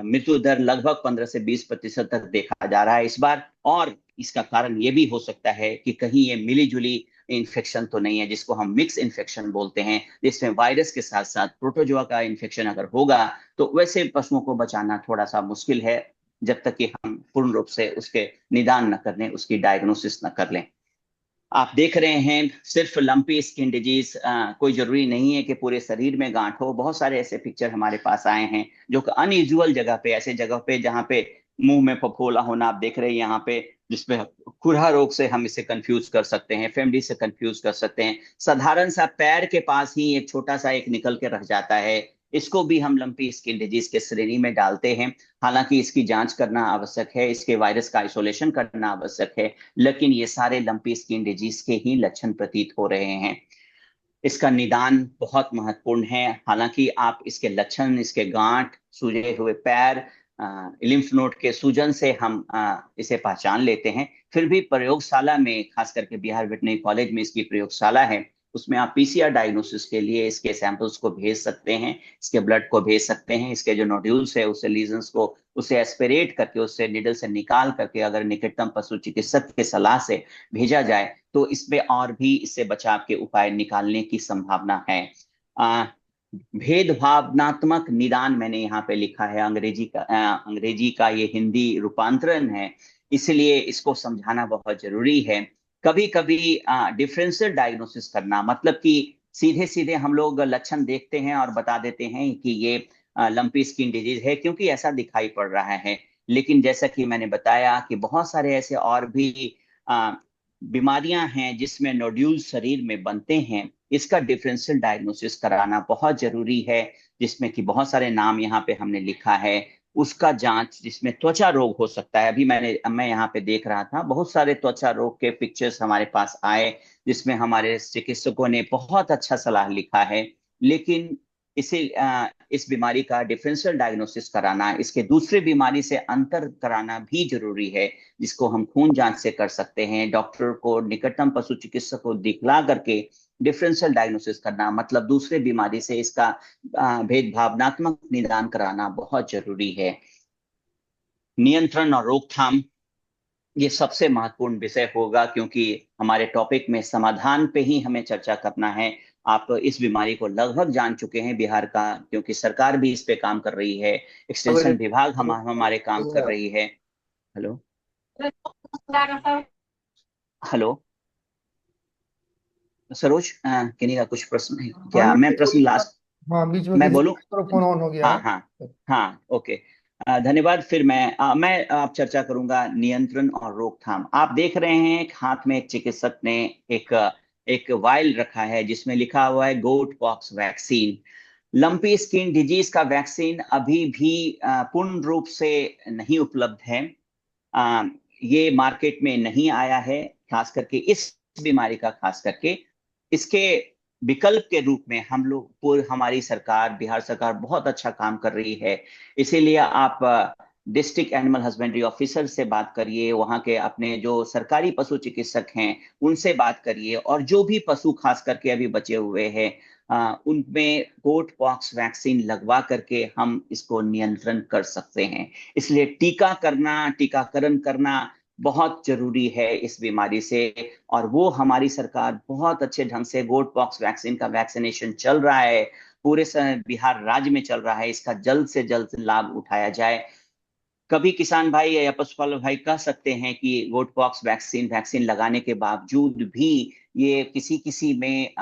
मृत्यु दर लगभग 15 से 20% तक देखा जा रहा है इस बार। और इसका कारण ये भी हो सकता है कि कहीं ये मिली जुली इन्फेक्शन तो नहीं है, जिसको हम मिक्स इन्फेक्शन बोलते हैं, जिसमें वायरस के साथ साथ प्रोटोजोआ का इन्फेक्शन अगर होगा तो वैसे पशुओं को बचाना थोड़ा सा मुश्किल है, जब तक कि हम पूर्ण रूप से उसके निदान न कर लें, उसकी डायग्नोसिस न कर लें। आप देख रहे हैं सिर्फ लंपी स्किन डिजीज, कोई जरूरी नहीं है कि पूरे शरीर में गांठ हो। बहुत सारे ऐसे पिक्चर हमारे पास आए हैं जो कि अनयूजुअल जगह पे, ऐसे जगह पे जहाँ पे मुंह में फफोला होना आप देख रहे हैं यहाँ पे, जिसमें खुरहा रोग से हम इसे कंफ्यूज कर सकते हैं, फेमडी से कंफ्यूज कर सकते हैं। साधारण सा पैर के पास ही एक छोटा सा एक निकल के रह जाता है, इसको भी हम लंपी स्किन डिजीज के श्रेणी में डालते हैं। हालांकि इसकी जांच करना आवश्यक है, इसके वायरस का आइसोलेशन करना आवश्यक है, लेकिन ये सारे लंपी स्किन डिजीज के ही लक्षण प्रतीत हो रहे हैं। इसका निदान बहुत महत्वपूर्ण है। हालांकि आप इसके लक्षण, इसके गांठ, सूजे हुए पैर, लिम्फ नोड के सूजन से हम इसे पहचान लेते हैं। फिर भी प्रयोगशाला में, खास करके बिहार वेटनरी कॉलेज में इसकी प्रयोगशाला है, उसमें आप पीसीआर डायग्नोसिस के लिए इसके सैंपल्स को भेज सकते हैं, इसके ब्लड को भेज सकते हैं, इसके जो नोड्यूल्स है उससे लीजन्स को उसे एस्पिरेट करके, उससे निडल से निकाल करके अगर निकटतम पशु चिकित्सक के सलाह से भेजा जाए तो इसमें और भी इससे बचाव के उपाय निकालने की संभावना है। आ, भेदभावनात्मक निदान मैंने यहाँ पे लिखा है, अंग्रेजी का ये हिंदी रूपांतरण है, इसलिए इसको समझाना बहुत जरूरी है। कभी कभी डिफरेंशियल डायग्नोसिस करना, मतलब कि सीधे सीधे हम लोग लक्षण देखते हैं और बता देते हैं कि ये लंपी स्किन डिजीज है क्योंकि ऐसा दिखाई पड़ रहा है। लेकिन जैसा कि मैंने बताया कि बहुत सारे ऐसे और भी बीमारियां हैं जिसमें नोड्यूल शरीर में बनते हैं, इसका डिफरेंशियल डायग्नोसिस कराना बहुत जरूरी है, जिसमें कि बहुत सारे नाम यहाँ पे हमने लिखा है। उसका जांच, जिसमें त्वचा रोग हो सकता है, अभी मैं यहाँ पे देख रहा था बहुत सारे त्वचा रोग के पिक्चर्स हमारे पास आए, जिसमें हमारे चिकित्सकों ने बहुत अच्छा सलाह लिखा है। लेकिन इस बीमारी का डिफरेंशियल डायग्नोसिस कराना, इसके दूसरे बीमारी से अंतर कराना भी जरूरी है, जिसको हम खून जांच से कर सकते हैं। डॉक्टर को, निकटतम पशु चिकित्सक को दिखला करके डिफरेंशियल डायग्नोसिस करना, मतलब दूसरे बीमारी से इसका भेदभावनात्मक निदान कराना बहुत जरूरी है। नियंत्रण और रोकथाम ये सबसे महत्वपूर्ण विषय होगा, क्योंकि हमारे टॉपिक में समाधान पे ही हमें चर्चा करना है। आप इस बीमारी को लगभग जान चुके हैं बिहार का, क्योंकि सरकार भी इस पे काम कर रही है, एक्सटेंशन विभाग हमारे काम कर रही है। हेलो, हेलो सरोज, किन्हीं का कुछ प्रश्न है हाँ क्या? जी, मैं प्रश्न लास्ट, हाँ बीच में मैं किसी बोलूं? माइक्रोफोन ऑन हो गया हाँ है। हाँ हाँ, ओके। धन्यवाद। फिर मैं आप चर्चा करूंगा नियंत्रण और रोकथाम। आप देख रहे हैं एक हाथ में एक चिकित्सक ने एक एक वायल रखा है जिसमें लिखा हुआ है goat pox vaccine. Lumpy skin disease का वैक्सीन अभी भी पूर्ण रूप से नहीं उपलब्ध है। आ, ये मार्केट में नहीं आया है, खास करके इस बीमारी का, खास करके इसके विकल्प के रूप में हम लोग, पूरी हमारी सरकार, बिहार सरकार बहुत अच्छा काम कर रही है। इसीलिए आप डिस्ट्रिक्ट एनिमल हस्बेंड्री ऑफिसर से बात करिए, वहाँ के अपने जो सरकारी पशु चिकित्सक हैं उनसे बात करिए, और जो भी पशु खास करके अभी बचे हुए हैं उनमें गोट पॉक्स वैक्सीन लगवा करके हम इसको नियंत्रण कर सकते हैं। इसलिए टीकाकरण करना बहुत जरूरी है इस बीमारी से। और वो हमारी सरकार बहुत अच्छे ढंग से, गोट पॉक्स वैक्सीन का वैक्सीनेशन चल रहा है, पूरे बिहार राज्य में चल रहा है। इसका जल्द से जल्द लाभ उठाया जाए। कभी किसान भाई या पशुपालक भाई कह सकते हैं कि गोट पॉक्स वैक्सीन वैक्सीन लगाने के बावजूद भी ये किसी किसी में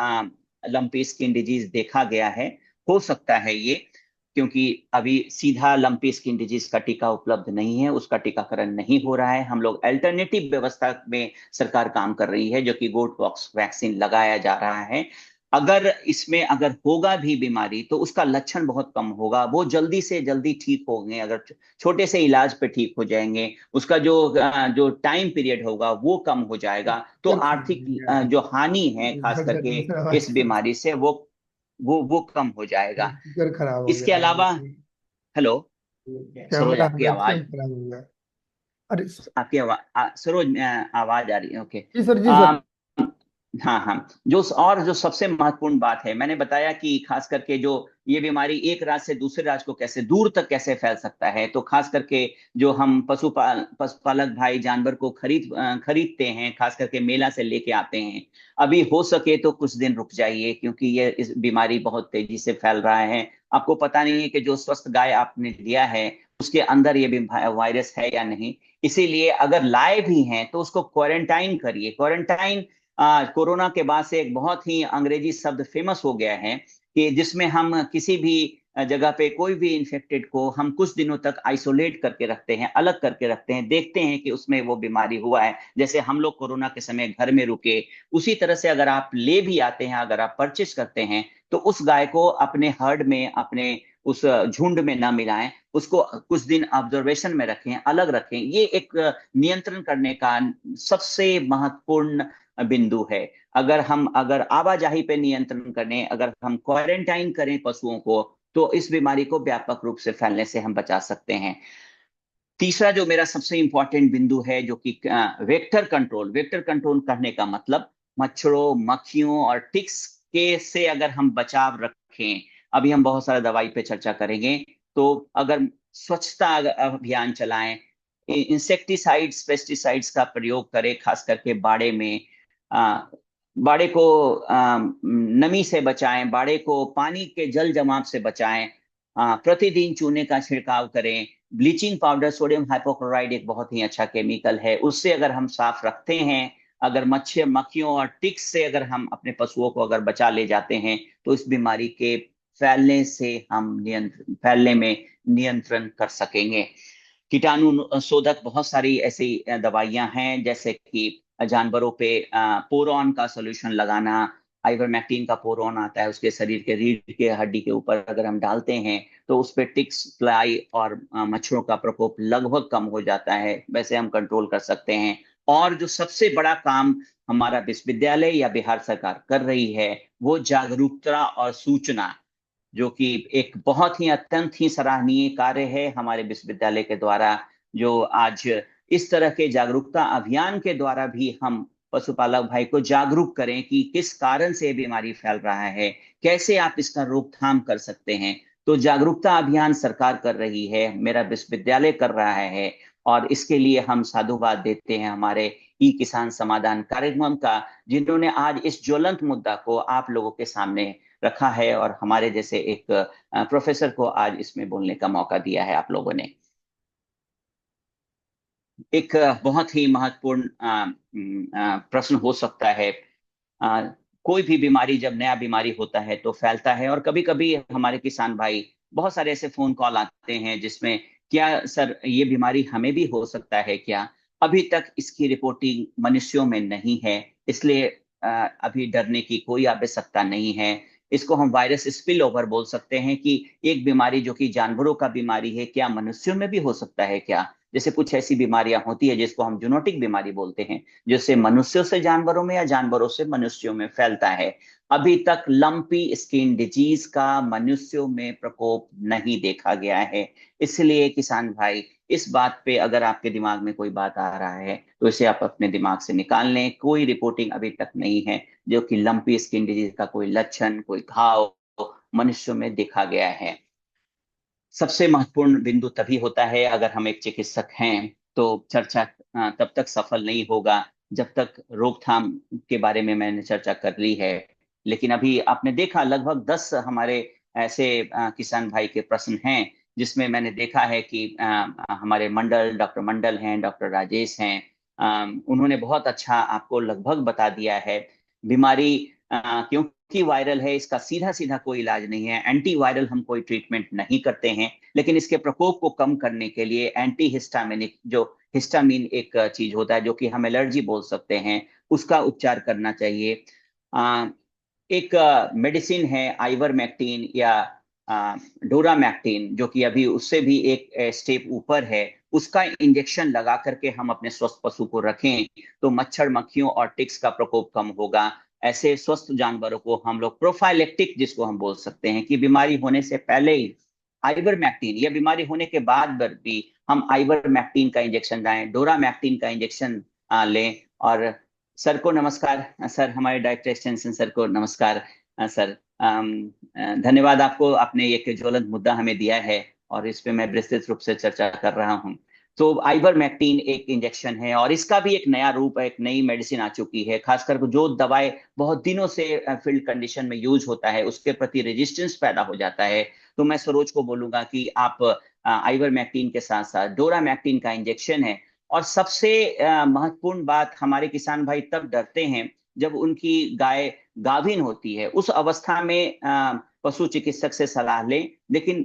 लंपी स्किन डिजीज देखा गया है। हो सकता है ये, क्योंकि अभी सीधा लंपी स्किन डिजीज का टीका उपलब्ध नहीं है, उसका टीकाकरण नहीं हो रहा है। हम लोग अल्टरनेटिव व्यवस्था में सरकार काम कर रही है, जो कि गोट पॉक्स वैक्सीन लगाया जा रहा है। अगर इसमें अगर होगा भी बीमारी तो उसका लक्षण बहुत कम होगा, वो जल्दी से जल्दी ठीक होंगे। अगर छोटे से इलाज पे ठीक हो जाएंगे, उसका जो टाइम पीरियड होगा वो कम हो जाएगा। तो फिर खराब आर्थिक हो गया। जो हानि है खास इधर से करके दूसरा आवाज इस बीमारी से, वो कम हो जाएगा। स्पीकर खराब हो इसके गया। अलावा, हेलो सरोज, कैमरा आपकी वेबकैम आवाज, खराब हो गया। अरे आपकी आवाज सरोज, आवाज आ रही है। ओके। जी सर, जी सर। हाँ हाँ, जो सबसे महत्वपूर्ण बात है, मैंने बताया कि खास करके जो ये बीमारी एक राज्य से दूसरे राज्य को कैसे दूर तक कैसे फैल सकता है। तो खास करके जो हम पशुपालक भाई जानवर को खरीदते हैं, खास करके मेला से लेके आते हैं, अभी हो सके तो कुछ दिन रुक जाइए, क्योंकि ये इस बीमारी बहुत तेजी से फैल रहा है। आपको पता नहीं है कि जो स्वस्थ गाय आपने लिया है उसके अंदर ये वायरस है या नहीं। इसीलिए अगर लाए भी हैं तो उसको क्वारंटाइन करिए। क्वारंटाइन कोरोना के बाद से एक बहुत ही अंग्रेजी शब्द फेमस हो गया है, कि जिसमें हम किसी भी जगह पे कोई भी इन्फेक्टेड को हम कुछ दिनों तक आइसोलेट करके रखते हैं, अलग करके रखते हैं, देखते हैं कि उसमें वो बीमारी हुआ है। जैसे हम लोग कोरोना के समय घर में रुके, उसी तरह से अगर आप ले भी आते हैं, अगर आप परचेस करते हैं, तो उस गाय को अपने हर्ड में, अपने उस झुंड में ना मिलाएं, उसको कुछ दिन ऑब्जर्वेशन में रखें, अलग रखें। ये एक नियंत्रण करने का सबसे महत्वपूर्ण बिंदु है। अगर आवाजाही पे नियंत्रण करें, अगर हम क्वारंटाइन करें पशुओं को, तो इस बीमारी को व्यापक रूप से फैलने से हम बचा सकते हैं। तीसरा जो मेरा सबसे इंपॉर्टेंट बिंदु है, जो कि वेक्टर कंट्रोल करने का मतलब मच्छरों, मक्खियों और टिक्स के से अगर हम बचाव रखें। अभी हम बहुत सारे दवाई पे चर्चा करेंगे। तो अगर स्वच्छता अभियान चलाएं, इंसेक्टिसाइड्स, पेस्टिसाइड्स का प्रयोग करें, खास करके बाड़े में। आ, बाड़े को नमी से बचाएं, बाड़े को पानी के जल जमाव से बचाएं। प्रतिदिन चूने का छिड़काव करें। ब्लीचिंग पाउडर, सोडियम हाइपोक्लोराइड एक बहुत ही अच्छा केमिकल है, उससे अगर हम साफ रखते हैं, अगर मच्छर, मक्खियों और टिक्स से अगर हम अपने पशुओं को अगर बचा ले जाते हैं, तो इस बीमारी के फैलने में नियंत्रण कर सकेंगे। कीटाणु शोधक बहुत सारी ऐसी दवाइयां हैं, जैसे कि जानवरों पे पोरॉन का सोल्यूशन लगाना। आइवरमेक्टिन का पोरॉन आता है, उसके शरीर के रीढ़ के हड्डी के ऊपर अगर हम डालते हैं, तो उस पे टिक्स, फ्लाई और मच्छरों का प्रकोप लगभग कम हो जाता है। वैसे हम कंट्रोल कर सकते हैं। और जो सबसे बड़ा काम हमारा विश्वविद्यालय या बिहार सरकार कर रही है, वो जागरूकता और सूचना, जो कि एक बहुत ही अत्यंत ही सराहनीय कार्य है हमारे विश्वविद्यालय के द्वारा। जो आज इस तरह के जागरूकता अभियान के द्वारा भी हम पशुपालक भाई को जागरूक करें कि किस कारण से बीमारी फैल रहा है, कैसे आप इसका रोकथाम कर सकते हैं। तो जागरूकता अभियान सरकार कर रही है, मेरा विश्वविद्यालय कर रहा है। और इसके लिए हम साधुवाद देते हैं हमारे ई किसान समाधान कार्यक्रम का, जिन्होंने आज इस ज्वलंत मुद्दा को आप लोगों के सामने रखा है, और हमारे जैसे एक प्रोफेसर को आज इसमें बोलने का मौका दिया है आप लोगों ने। एक बहुत ही महत्वपूर्ण प्रश्न हो सकता है। अ, कोई भी बीमारी, जब नया बीमारी होता है तो फैलता है, और कभी कभी हमारे किसान भाई, बहुत सारे ऐसे फोन कॉल आते हैं जिसमें, क्या सर ये बीमारी हमें भी हो सकता है क्या? अभी तक इसकी रिपोर्टिंग मनुष्यों में नहीं है, इसलिए अभी डरने की कोई आवश्यकता नहीं है। इसको हम वायरस स्पिल ओवर बोल सकते हैं, कि एक बीमारी जो कि जानवरों का बीमारी है, क्या मनुष्यों में भी हो सकता है क्या? जैसे कुछ ऐसी बीमारियां होती है जिसको हम जूनोटिक बीमारी बोलते हैं, जिससे मनुष्यों से जानवरों में या जानवरों से मनुष्यों में फैलता है। अभी तक लंपी स्किन डिजीज का मनुष्यों में प्रकोप नहीं देखा गया है। इसलिए किसान भाई, इस बात पे अगर आपके दिमाग में कोई बात आ रहा है तो इसे आप अपने दिमाग से निकाल लें। कोई रिपोर्टिंग अभी तक नहीं है जो कि लंपी स्किन डिजीज का कोई लक्षण, कोई घाव मनुष्यों में देखा गया है। सबसे महत्वपूर्ण बिंदु तभी होता है अगर हम एक चिकित्सक हैं, तो चर्चा तब तक सफल नहीं होगा जब तक रोकथाम के बारे में मैंने चर्चा कर ली है। लेकिन अभी आपने देखा लगभग 10 हमारे ऐसे किसान भाई के प्रश्न हैं जिसमें मैंने देखा है कि हमारे मंडल, डॉक्टर मंडल हैं, डॉक्टर राजेश हैं, उन्होंने बहुत अच्छा आपको लगभग बता दिया है। बीमारी क्योंकि वायरल है, इसका सीधा सीधा कोई इलाज नहीं है। एंटी वायरल हम कोई ट्रीटमेंट नहीं करते हैं, लेकिन इसके प्रकोप को कम करने के लिए एंटी हिस्टामिनिक, जो हिस्टामिन एक चीज होता है जो कि हम एलर्जी बोल सकते हैं, उसका उपचार करना चाहिए। एक मेडिसिन है आइवरमेक्टिन या डोरामैक्टिन, जो कि अभी उससे भी एक स्टेप ऊपर है। उसका इंजेक्शन लगा करके हम अपने स्वस्थ पशु को रखें तो मच्छर, मक्खियों और टिक्स का प्रकोप कम होगा। ऐसे स्वस्थ जानवरों को हम लोग प्रोफाइलेक्टिक, जिसको हम बोल सकते हैं कि बीमारी होने से पहले ही आइवरमेक्टिन, या बीमारी होने के बाद भी हम आइवरमेक्टिन का इंजेक्शन लें, डोरामैक्टिन का इंजेक्शन लें। और सर को नमस्कार। सर, हमारे डायरेक्टर एक्सटेंशन सर को नमस्कार। सर, धन्यवाद आपको, आपने एक ज्वलंत मुद्दा हमें दिया है और इस पे मैं विस्तृत रूप से चर्चा कर रहा हूँ। तो आइवरमेक्टिन एक इंजेक्शन है और इसका भी एक नया रूप है, एक नई मेडिसिन आ चुकी है। खासकर जो दवाएं बहुत दिनों से फील्ड कंडीशन में यूज होता है उसके प्रति रेजिस्टेंस पैदा हो जाता है। तो मैं सरोज को बोलूंगा कि आप आइवरमेक्टिन के साथ साथ डोरामैक्टिन का इंजेक्शन है। और सबसे महत्वपूर्ण बात, हमारे किसान भाई तब डरते हैं जब उनकी गाय गाभिन होती है। उस अवस्था में पशु चिकित्सक से सलाह लें। लेकिन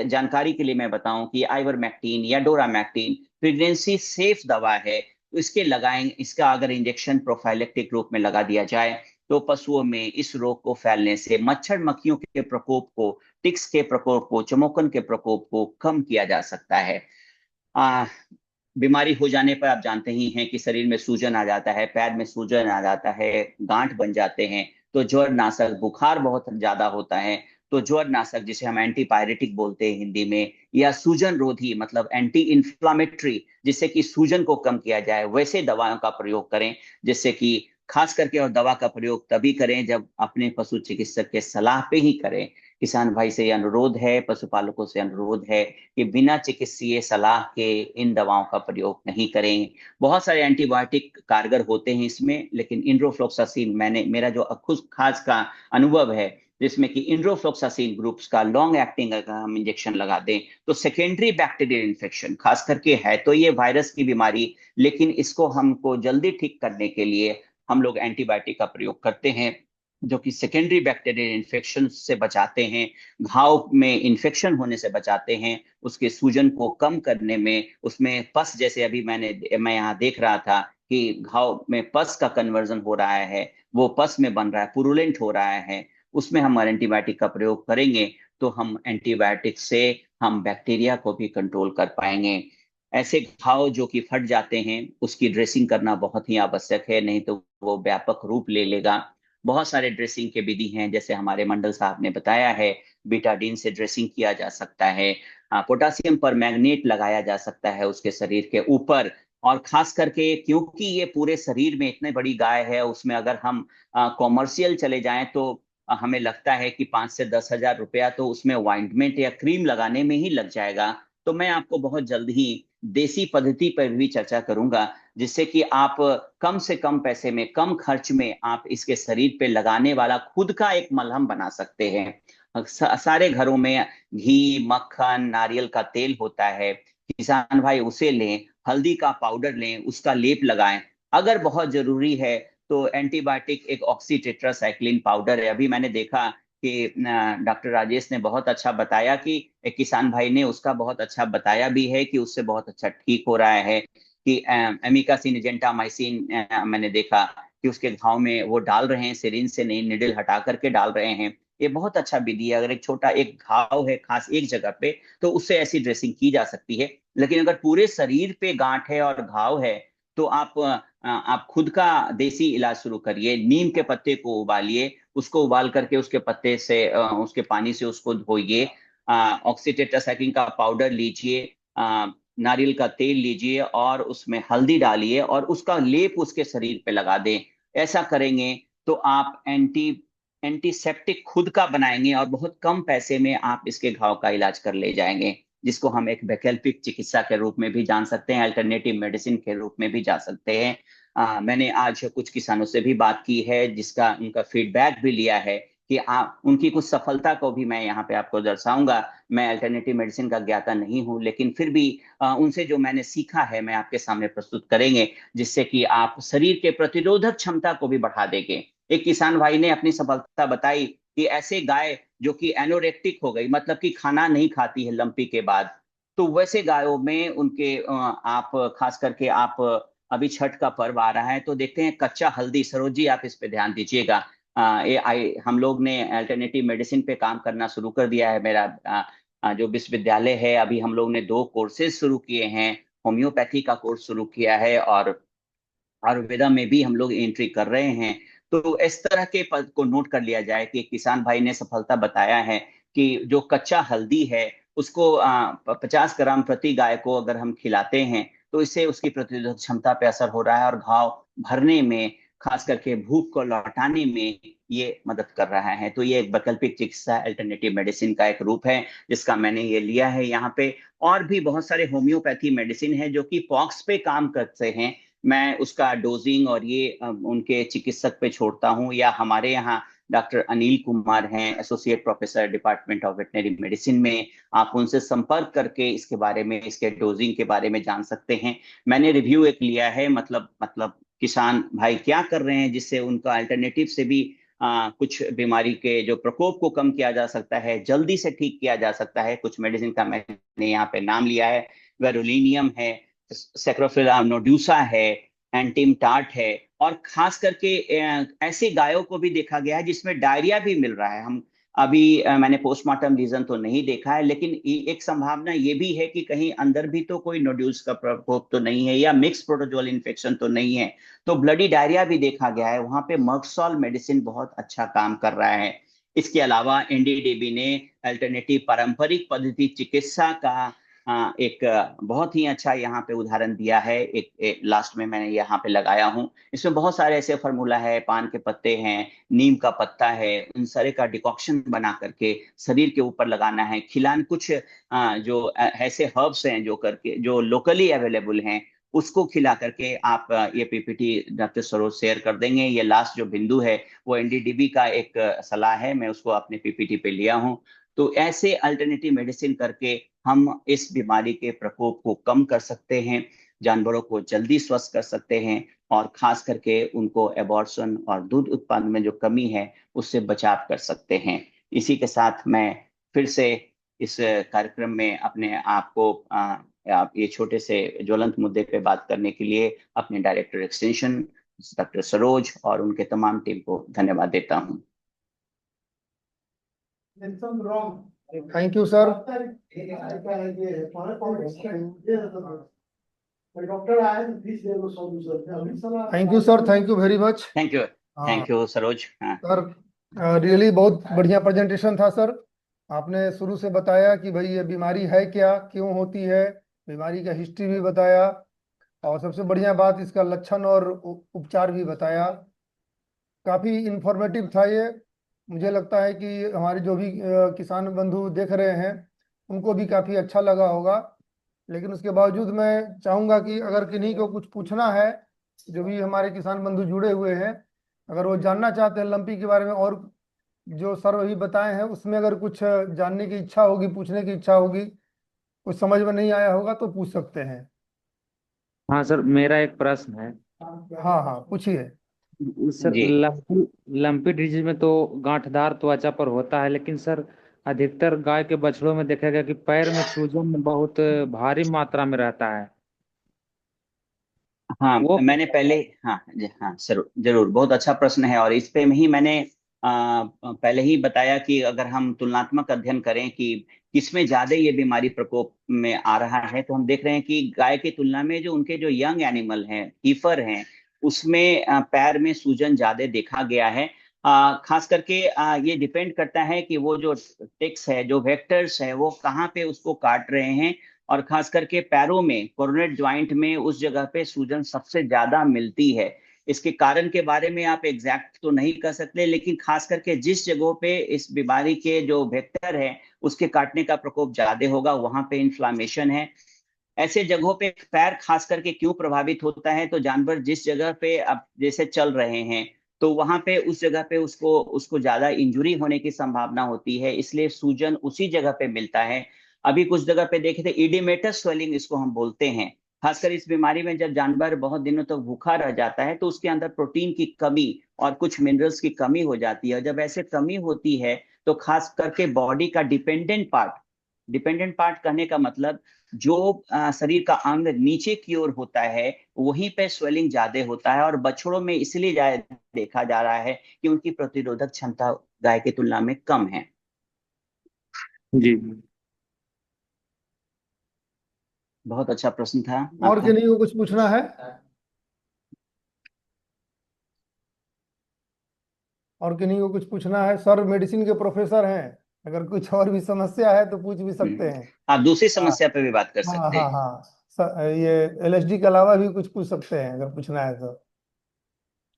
जानकारी के लिए मैं बताऊं कि आइवरमेक्टिन या डोरामैक्टिन प्रेगनेंसी सेफ दवा है, तो इसके लगाएं। इसका अगर इंजेक्शन प्रोफाइलेक्टिक रूप में लगा दिया जाए तो पशुओं में इस रोग को फैलने से, मच्छर मक्खियों के प्रकोप को, टिक्स के प्रकोप को, चमोकन के प्रकोप को कम किया जा सकता है। आ, बीमारी हो जाने पर आप जानते ही हैं कि शरीर में सूजन आ जाता है, पैर में सूजन आ जाता है, गांठ बन जाते हैं। तो ज्वर नाशक, बुखार बहुत ज्यादा होता है तो ज्वर नाशक, जिसे हम एंटीपायरेटिक बोलते हैं हिंदी में, या सूजन रोधी मतलब एंटी इंफ्लामेटरी, जिससे कि सूजन को कम किया जाए, वैसे दवाओं का प्रयोग करें। जिससे कि खास करके, और दवा का प्रयोग तभी करें जब अपने पशु चिकित्सक के सलाह पे ही करें। किसान भाई से अनुरोध है, पशुपालकों से अनुरोध है कि बिना चिकित्सीय सलाह के इन दवाओं का प्रयोग नहीं करें। बहुत सारे एंटीबायोटिक कारगर होते हैं इसमें, लेकिन इंड्रोफ्लोक्सासिन, मैंने मेरा जो खुद खास का अनुभव है, जिसमें कि इंड्रोफ्लोक्सासिन ग्रुप्स का लॉन्ग एक्टिंग अगर हम इंजेक्शन लगा दें तो सेकेंडरी बैक्टीरियल इन्फेक्शन, खास करके है तो ये वायरस की बीमारी, लेकिन इसको हमको जल्दी ठीक करने के लिए हम लोग एंटीबायोटिक का प्रयोग करते हैं, जो कि सेकेंडरी बैक्टीरियल इन्फेक्शन से बचाते हैं, घाव में इन्फेक्शन होने से बचाते हैं, उसके सूजन को कम करने में, उसमें पस, जैसे अभी मैं यहाँ देख रहा था कि घाव में पस का कन्वर्जन हो रहा है, वो पस में बन रहा है, पुरुलेंट हो रहा है, उसमें हम एंटीबायोटिक का प्रयोग करेंगे तो हम एंटीबायोटिक से हम बैक्टीरिया को भी कंट्रोल कर पाएंगे। ऐसे घाव जो कि फट जाते हैं उसकी ड्रेसिंग करना बहुत ही आवश्यक है, नहीं तो वो व्यापक रूप ले लेगा। बहुत सारे ड्रेसिंग के विधि हैं, जैसे हमारे मंडल साहब ने बताया है। बीटाडीन से ड्रेसिंग किया जा सकता है, पोटासियम पर मैग्नेट लगाया जा सकता है उसके शरीर के ऊपर। और खास करके क्योंकि ये पूरे शरीर में इतनी बड़ी गाय है, उसमें अगर हम कॉमर्शियल चले जाएं तो हमें लगता है कि 5 से 10 हजार रुपया तो उसमें ऑइंटमेंट या क्रीम लगाने में ही लग जाएगा। तो मैं आपको बहुत जल्द ही देसी पद्धति पर भी चर्चा करूंगा, जिससे कि आप कम से कम पैसे में, कम खर्च में आप इसके शरीर पे लगाने वाला खुद का एक मलहम बना सकते हैं। सारे घरों में घी, मक्खन, नारियल का तेल होता है, किसान भाई उसे लें, हल्दी का पाउडर लें, उसका लेप लगाएं। अगर बहुत जरूरी है तो एंटीबायोटिक एक ऑक्सी टेट्रासाइक्लिन पाउडर है। अभी मैंने देखा कि डॉक्टर राजेश ने बहुत अच्छा बताया कि एक किसान भाई ने उसका बहुत अच्छा बताया भी है कि उससे बहुत अच्छा ठीक हो रहा है। कि एमिकासिन, जेंटामाइसिन, मैंने देखा कि उसके घाव में वो डाल रहे हैं, सिरिंज से नहीं, निडल हटा करके डाल रहे हैं। ये बहुत अच्छा विधि है। अगर एक छोटा एक घाव है खास एक जगह पे तो उससे ऐसी ड्रेसिंग की जा सकती है। लेकिन अगर पूरे शरीर पे गांठ है और घाव है तो आप आप खुद का देसी इलाज शुरू करिए। नीम के पत्ते को उबालिए, उसको उबाल करके उसके पत्ते से उसके पानी से उसको धोइए। ऑक्सीटेट्रासाइक्लिन का पाउडर लीजिए, नारियल का तेल लीजिए और उसमें हल्दी डालिए और उसका लेप उसके शरीर पे लगा दें। ऐसा करेंगे तो आप एंटीसेप्टिक खुद का बनाएंगे और बहुत कम पैसे में आप इसके घाव का इलाज कर ले जाएंगे, जिसको हम एक वैकल्पिक चिकित्सा के रूप में भी जान सकते हैं, अल्टरनेटिव मेडिसिन के रूप में भी जा सकते हैं। मैंने आज कुछ किसानों से भी बात की है, जिसका उनका फीडबैक भी लिया है कि आप उनकी कुछ सफलता को भी मैं यहाँ पे आपको दर्शाऊंगा। मैं अल्टरनेटिव मेडिसिन का ज्ञाता नहीं हूँ, लेकिन फिर भी उनसे जो मैंने सीखा है मैं आपके सामने प्रस्तुत करेंगे, जिससे कि आप शरीर के प्रतिरोधक क्षमता को भी बढ़ा देंगे। एक किसान भाई ने अपनी सफलता बताई कि ऐसे गाय जो कि एनोरेक्टिक हो गई, मतलब कि खाना नहीं खाती है लंपी के बाद, तो वैसे गायों में उनके आप खास करके आप अभी छठ का पर्व आ रहा है तो देखते हैं कच्चा हल्दी। सरोज जी आप इस पे ध्यान दीजिएगा। हम लोग ने अल्टरनेटिव मेडिसिन पे काम करना शुरू कर दिया है। मेरा जो विश्वविद्यालय है, अभी हम लोग ने 2 कोर्सेज शुरू किए हैं। होम्योपैथी का कोर्स शुरू किया है और आयुर्वेदा में भी हम लोग एंट्री कर रहे हैं। तो इस तरह के पद को नोट कर लिया जाए कि किसान भाई ने सफलता बताया है कि जो कच्चा हल्दी है उसको 50 ग्राम प्रति गाय को अगर हम खिलाते हैं तो इससे उसकी प्रतिरोधक क्षमता पे असर हो रहा है और घाव भरने में, खास करके भूख को लौटाने में ये मदद कर रहा है। तो ये एक वैकल्पिक चिकित्सा अल्टरनेटिव मेडिसिन का एक रूप है जिसका मैंने ये लिया है यहाँ पे। और भी बहुत सारे होम्योपैथी मेडिसिन है जो कि पॉक्स पे काम करते हैं। मैं उसका डोजिंग और ये उनके चिकित्सक पे छोड़ता हूँ, या हमारे यहाँ डॉक्टर अनिल कुमार हैं, associate professor department of veterinary medicine में, आप उनसे संपर्क करके इसके बारे में, इसके डोजिंग के बारे में जान सकते हैं। मैंने रिव्यू एक लिया है, मतलब किसान भाई क्या कर रहे हैं जिससे उनका अल्टरनेटिव से भी कुछ बीमारी के जो प्रकोप को कम किया जा सकता है, जल्दी से ठीक किया जा सकता है। कुछ मेडिसिन का मैंने यहाँ पे नाम लिया है। वेरोलिनियम है, सेक्रोफिला नोड्यूसा है, एंटीम टार्ट है, और खास करके ऐसे गायों को भी देखा गया है जिसमें डायरिया भी मिल रहा है। हम अभी मैंने पोस्टमार्टम रीजन तो नहीं देखा है, लेकिन एक संभावना ये भी है कि कहीं अंदर भी तो कोई नोड्यूल्स का प्रकोप तो नहीं है, या मिक्स प्रोटोजोअल इन्फेक्शन तो नहीं है। तो ब्लडी डायरिया भी देखा गया है, वहां पे मर्क्सॉल मेडिसिन बहुत अच्छा काम कर रहा है। इसके अलावा एनडीडीबी ने अल्टरनेटिव पारंपरिक पद्धति चिकित्सा का एक बहुत ही अच्छा यहाँ पे उदाहरण दिया है। एक लास्ट में मैंने यहाँ पे लगाया हूँ। इसमें बहुत सारे ऐसे फॉर्मूला है, पान के पत्ते हैं, नीम का पत्ता है, उन सारे का डिकॉक्शन बना करके शरीर के ऊपर लगाना है। खिलान कुछ जो ऐसे हर्ब्स हैं जो करके जो लोकली अवेलेबल हैं उसको खिला करके आप ये पीपीटी डॉक्टर सरोज शेयर कर देंगे। ये लास्ट जो बिंदु है वो एनडीडीबी का एक सलाह है, मैं उसको अपने पीपीटी पे लिया हूँ। तो ऐसे अल्टरनेटिव मेडिसिन करके हम इस बीमारी के प्रकोप को कम कर सकते हैं, जानवरों को जल्दी स्वस्थ कर सकते हैं, और खास करके उनको एबॉर्शन और दूध उत्पादन में जो कमी है उससे बचाव कर सकते हैं। इसी के साथ मैं फिर से इस कार्यक्रम में अपने आप को आप ये छोटे से ज्वलंत मुद्दे पे बात करने के लिए अपने डायरेक्टर एक्सटेंशन डॉक्टर सरोज और उनके तमाम टीम को धन्यवाद देता हूँ। Thank you sir. Thank you sir, thank you very much. Thank you. हाँ थैंक यू सरोज। हाँ। सर, रियली बहुत बढ़िया प्रेजेंटेशन था सर। आपने शुरू से बताया कि भाई ये बीमारी है क्या, क्यों होती है, बीमारी का हिस्ट्री भी बताया, और सबसे बढ़िया बात इसका लक्षण और उपचार भी बताया। काफी इंफॉर्मेटिव था ये। मुझे लगता है कि हमारे जो भी किसान बंधु देख रहे हैं उनको भी काफी अच्छा लगा होगा। लेकिन उसके बावजूद मैं चाहूंगा कि अगर किन्हीं को कुछ पूछना है, जो भी हमारे किसान बंधु जुड़े हुए हैं, अगर वो जानना चाहते हैं लंपी के बारे में, और जो सर अभी बताए हैं उसमें अगर कुछ जानने की इच्छा होगी, पूछने की इच्छा होगी, कुछ समझ में नहीं आया होगा तो पूछ सकते हैं। हाँ सर, मेरा एक प्रश्न है। हाँ हाँ, पूछिए। सर, जी लंपी डिजीज में तो गांठदार त्वचा पर होता है, लेकिन सर अधिकतर गाय के बछड़ों में देखा गया कि पैर में सूजन बहुत भारी मात्रा में रहता है। हाँ, वो मैंने पहले, हाँ जी, हाँ जरूर जरूर, बहुत अच्छा प्रश्न है। और इस पे में ही मैंने पहले ही बताया कि अगर हम तुलनात्मक अध्ययन करें कि किसमें ज्यादा ये बीमारी प्रकोप में आ रहा है, तो हम देख रहे हैं कि गाय की तुलना में जो उनके जो यंग एनिमल हैं, हीफर हैं, उसमें पैर में सूजन ज्यादा देखा गया है। खास करके ये डिपेंड करता है कि वो जो टिक्स है, जो वेक्टर्स है, वो कहाँ पे उसको काट रहे हैं। और खास करके पैरों में, कोरोनेट ज्वाइंट में, उस जगह पे सूजन सबसे ज्यादा मिलती है। इसके कारण के बारे में आप एग्जैक्ट तो नहीं कर सकते, लेकिन खास करके जिस जगहों पे इस बीमारी के जो वेक्टर है उसके काटने का प्रकोप ज्यादा होगा, वहां पे इन्फ्लामेशन है। ऐसे जगहों पे पैर खास करके क्यों प्रभावित होता है, तो जानवर जिस जगह पे अब जैसे चल रहे हैं, तो वहां पे उस जगह पे उसको उसको ज्यादा इंजुरी होने की संभावना होती है, इसलिए सूजन उसी जगह पे मिलता है। अभी कुछ जगह पे देखे थे, इडिमेटस स्वेलिंग इसको हम बोलते हैं। खासकर इस बीमारी में जब जानवर बहुत दिनों तक भूखा रह जाता है तो उसके अंदर प्रोटीन की कमी और कुछ मिनरल्स की कमी हो जाती है। जब ऐसे कमी होती है तो खास करके बॉडी का डिपेंडेंट पार्ट कहने का मतलब जो शरीर का अंग नीचे की ओर होता है, वहीं पे स्वेलिंग ज्यादा होता है। और बछड़ों में इसलिए ज्यादा देखा जा रहा है कि उनकी प्रतिरोधक क्षमता गाय की तुलना में कम है। जी। बहुत अच्छा प्रश्न था और आपका। किन्हीं को कुछ पूछना है? और किन्हीं को कुछ पूछना है? सर मेडिसिन के प्रोफेसर हैं, अगर कुछ और भी समस्या है तो पूछ भी सकते हैं। आप दूसरी हाँ समस्या पे भी बात कर हाँ सकते हाँ हैं। हाँ। ये एलएसडी के अलावा भी कुछ पूछ सकते हैं अगर पूछना है तो।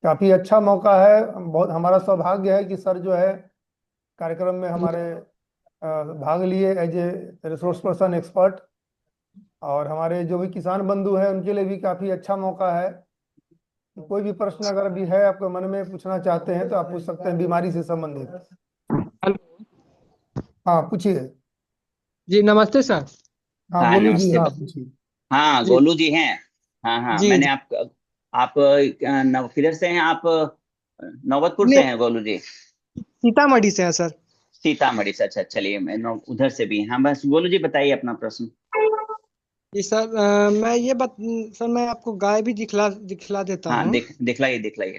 काफी अच्छा मौका है। बहुत हमारा सौभाग्य है कि सर जो है कार्यक्रम में हमारे भाग लिए as a resource person expert. और हमारे जो भी किसान बंधु हैं उनके लिए भी काफी अच्छा मौका है। कोई भी प्रश्न अगर भी है आपके मन में पूछना चाहते हैं तो आप पूछ सकते हैं बीमारी से संबंधित। हेलो। हाँ पूछिए। जी नमस्ते सर। हाँ हाँ गोलू जी, नमस्ते। हाँ पूछिए। हाँ जी गोलू जी हैं। हाँ हाँ, जी मैंने जी। आप किधर से हैं आप? नौबतपुर से मैं हैं गोलू जी? सीतामढ़ी से है सर। सीतामढ़ी से, अच्छा चलिए, मैं उधर से भी। हाँ बस गोलू जी बताइए अपना प्रश्न। जी सर, सर मैं आपको गाय भी दिखला दिखला देता हाँ हूँ। दिखलाइए दिखलाइए।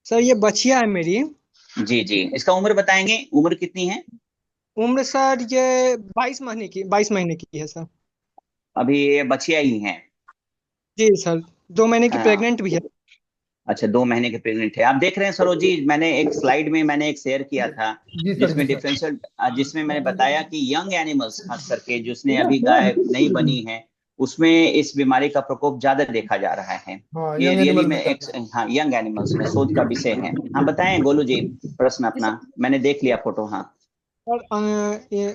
सर ये बछिया है मेरी। जी जी, इसका उम्र बताएंगे, उम्र कितनी है? उम्र सर ये 22 महीने की है सर। अभी ये बचिया ही हैं? जी सर, 2 महीने की हाँ, प्रेग्नेंट भी है। अच्छा 2 महीने के प्रेग्नेंट है। आप देख रहे हैं सरोज जी, मैंने एक स्लाइड में मैंने एक शेयर किया था जी सर, जी जिसमें सर। डिफरेंशियल, जिसमें मैंने बताया कि यंग एनिमल्स खास करके जिसने अभी गाय नहीं बनी है, उसमें इस बीमारी का प्रकोप ज्यादा देखा जा रहा है। हाँ ये यंग रियली एनिमल में में एक, ज्यादा है। हाँ यंग एनिमल्स में शोध का विषय है। हाँ बताएं गोलू जी प्रश्न जी अपना, मैंने देख लिया फोटो। हाँ सर, ये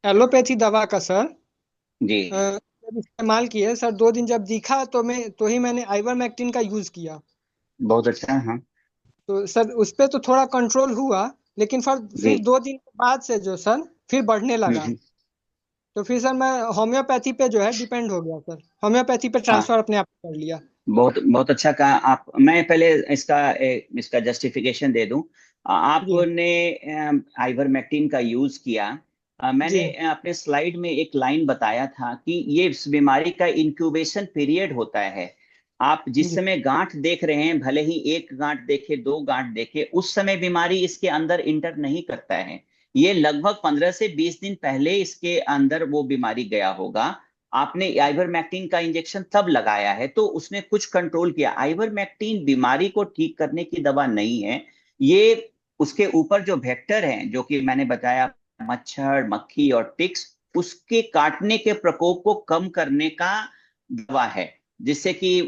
एलोपैथी दवा का सर जी। जब इस्तेमाल किए सर, 2 दिन जब दिखा तो ही मैंने आइवरमेक्टिन का यूज किया। बहुत अच्छा। हाँ तो सर उस पे तो थोड़ा कंट्रोल हुआ, लेकिन फिर जी। 2 दिन के बाद से जो सर फिर बढ़ने लगा। हम्म। तो फिर सर मैं होम्योपैथी पे जो है डिपेंड हो गया सर, होम्योपैथी पे हाँ ट्रांसफर अपने आप कर लिया। बहुत बहुत अच्छा कहा आप। मैं पहले इसका जस्टिफिकेशन दे दूं। जी आपने आइवरमेक्टिन का यूज किया। मैंने जी अपने स्लाइड में एक लाइन बताया था कि ये इस बीमारी का इंक्यूबेशन पीरियड होता है। आप जिस जी समय गांठ देख रहे हैं, भले ही एक गांठ देखे, दो गांठ देखे, उस समय बीमारी इसके अंदर इंटर नहीं करता है। ये लगभग 15 से 20 दिन पहले इसके अंदर वो बीमारी गया होगा। आपने आइवरमेक्टिन का इंजेक्शन तब लगाया है तो उसने कुछ कंट्रोल किया। आइवरमेक्टिन बीमारी को ठीक करने की दवा नहीं है। ये उसके ऊपर जो वेक्टर हैं, जो कि मैंने बताया, मच्छर, मक्खी और टिक्स, उसके काटने के प्रकोप को कम करने का दवा है, जिससे कि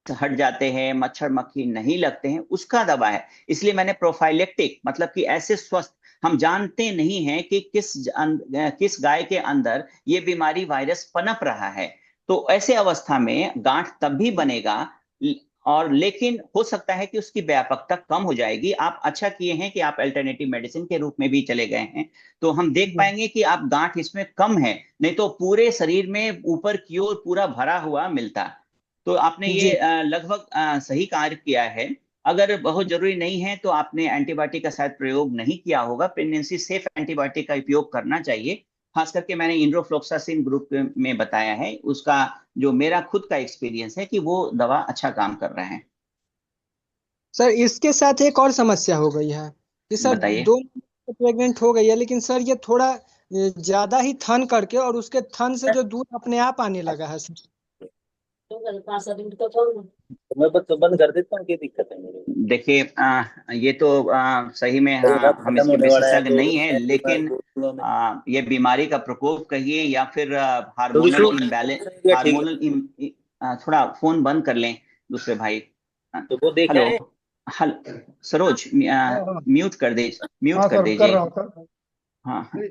हट जाते हैं, मच्छर मक्खी नहीं लगते हैं, उसका दवा है। इसलिए मैंने प्रोफाइलेक्टिक, मतलब कि ऐसे स्वस्थ, हम जानते नहीं हैं कि किस गाय के अंदर ये बीमारी वायरस पनप रहा है, तो ऐसे अवस्था में गांठ तब भी बनेगा। और लेकिन हो सकता है कि उसकी व्यापकता कम हो जाएगी। आप अच्छा किए हैं कि आप अल्टरनेटिव मेडिसिन के रूप में भी चले गए हैं, तो हम देख जी पाएंगे कि आप गांठ इसमें कम है, नहीं तो पूरे शरीर में ऊपर की ओर पूरा भरा हुआ मिलता। तो आपने ये जी लगभग सही कार्य किया है। अगर बहुत जरूरी नहीं है तो आपने एंटीबायोटिक का शायद प्रयोग नहीं किया होगा। प्रेगनेंसी सेफ एंटीबायोटिक का उपयोग करना चाहिए। खास करके मैंने इंड्रोफ्लोक्सासिन ग्रुप में बताया है, उसका जो मेरा खुद का एक्सपीरियंस है कि वो दवा अच्छा काम कर रहा है। सर, इसके साथ एक और समस्या हो गई है कि सर बताइए। 2 महीने प्रेग्नेंट हो गई है, लेकिन सर ये थोड़ा ज्यादा ही थन करके और उसके थन से जो दूध अपने आप आने लगा है सर। मैं तो बंद कर देता हूँ, क्या दिक्कत है मेरे को? देखिए ये तो सही में मेरा हाँ, हम खत्म इसके होने वाला है विशेषज्ञ तो नहीं है, मैं लेकिन बोलूंगा मैं। ये बीमारी का प्रकोप कहिए या फिर तो हार्मोनल विष्णु इम्बैलेंस, क्या ठीक है? हार्मोनल थोड़ा फोन बंद कर लें दूसरे भाई। अ, तो वो देखा हेलो। है। हल सरोज, हाँ हाँ म्यूट हाँ कर सर, कर दीजिए। रहा हूँ सर। हाँ हाँ।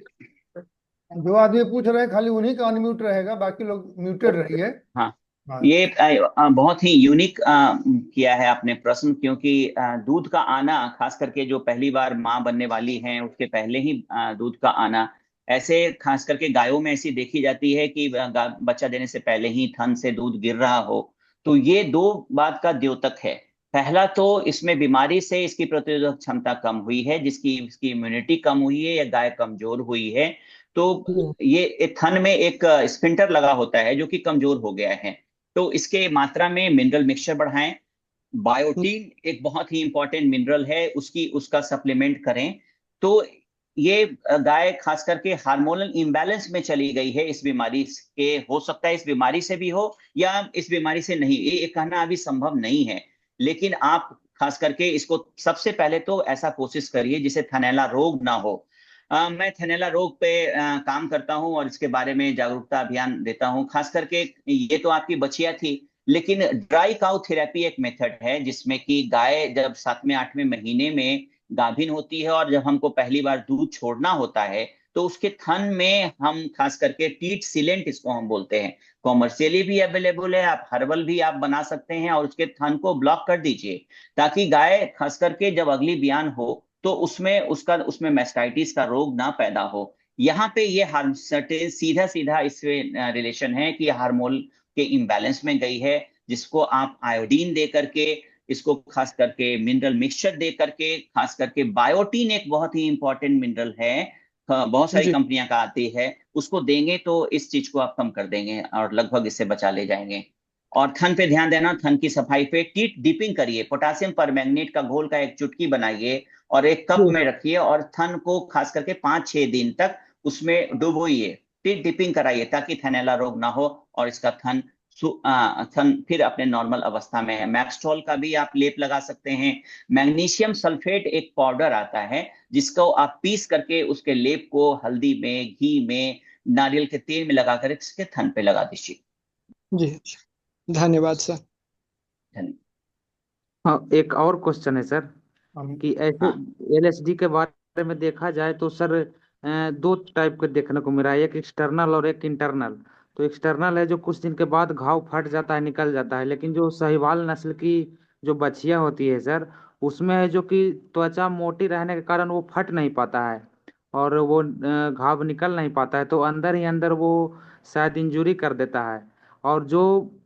जो आदमी पूछ रहे हैं खाली उन्हीं का अनम्यूट रहेगा, बाकी लोग म्यूटेड रहिए। हाँ हाँ। ये बहुत ही यूनिक किया है आपने प्रश्न, क्योंकि दूध का आना, खास करके जो पहली बार माँ बनने वाली हैं उसके पहले ही दूध का आना, ऐसे खास करके गायों में ऐसी देखी जाती है कि बच्चा देने से पहले ही थन से दूध गिर रहा हो। तो ये दो बात का द्योतक है। पहला तो इसमें बीमारी से इसकी प्रतिरोधक क्षमता कम हुई है, जिसकी इसकी इम्यूनिटी कम हुई है या गाय कमजोर हुई है। तो ये थन में एक स्फिंक्टर लगा होता है जो कि कमजोर हो गया है। तो इसके मात्रा में मिनरल मिक्सचर बढ़ाएं। बायोटीन एक बहुत ही इंपॉर्टेंट मिनरल है, उसकी उसका सप्लीमेंट करें। तो ये गाय खास करके हार्मोनल इम्बैलेंस में चली गई है इस बीमारी के, हो सकता है इस बीमारी से भी हो या इस बीमारी से नहीं, ये कहना अभी संभव नहीं है। लेकिन आप खास करके इसको सबसे पहले तो ऐसा कोशिश करिए जिसे थनैला रोग ना हो। मैं थनैला रोग पे काम करता हूं और इसके बारे में जागरूकता अभियान देता हूं। खास करके ये तो आपकी बछिया थी, लेकिन ड्राई काउ थेरेपी एक मेथड है जिसमें कि गाय जब 7वें 8वें महीने में गाभिन होती है और जब हमको पहली बार दूध छोड़ना होता है, तो उसके थन में हम खास करके टीट सिलेंट इसको हम बोलते हैं। कॉमर्शियली भी अवेलेबल है, आप हर्बल भी आप बना सकते हैं और उसके थन को ब्लॉक कर दीजिए, ताकि गाय खास करके जब अगली ब्यान हो तो उसमें मैस्टाइटिस का रोग ना पैदा हो। यहाँ पे ये सीधा सीधा इससे रिलेशन है कि हार्मोन के इम्बैलेंस में गई है, जिसको आप आयोडीन दे करके, इसको खास करके मिनरल मिक्सचर दे करके, खास करके बायोटीन एक बहुत ही इंपॉर्टेंट मिनरल है, बहुत सारी जी कंपनियां का आती है, उसको देंगे तो इस चीज को आप कम कर देंगे और लगभग इससे बचा ले जाएंगे। और थन पे ध्यान देना, थन की सफाई पे टीट डिपिंग करिए, पोटासियम परमैंगनेट का घोल का एक चुटकी बनाइए और एक कप जी में रखिए और थन को खास करके 5 6 दिन तक उसमें डुबोइए, टीट डिपिंग कराइए, ताकि थनैला रोग ना हो और इसका थन फिर अपने नॉर्मल अवस्था में है। मैक्सट्रॉल का भी आप लेप लगा सकते हैं। मैग्नीशियम सल्फेट एक पाउडर आता है जिसको आप पीस करके उसके लेप को हल्दी में, घी में, नारियल के तेल में लगाकर इसके थन पे लगा दीजिए। जी धन्यवाद सर। धन्यवाद। हाँ, एक और क्वेश्चन है सर, हम कि ऐसे हाँ एलएसडी के बारे में देखा जाए तो सर दो टाइप के देखने को मिला है, एक एक्सटर्नल और एक इंटरनल। तो एक्सटर्नल है जो कुछ दिन के बाद घाव फट जाता है, निकल जाता है, लेकिन जो साहिवाल नस्ल की जो बछिया होती है सर, उसमें है जो कि त्वचा मोटी रहने के कारण वो फट नहीं पाता है और वो घाव निकल नहीं पाता है, तो अंदर ही अंदर वो शायद इंजुरी कर देता है। और जो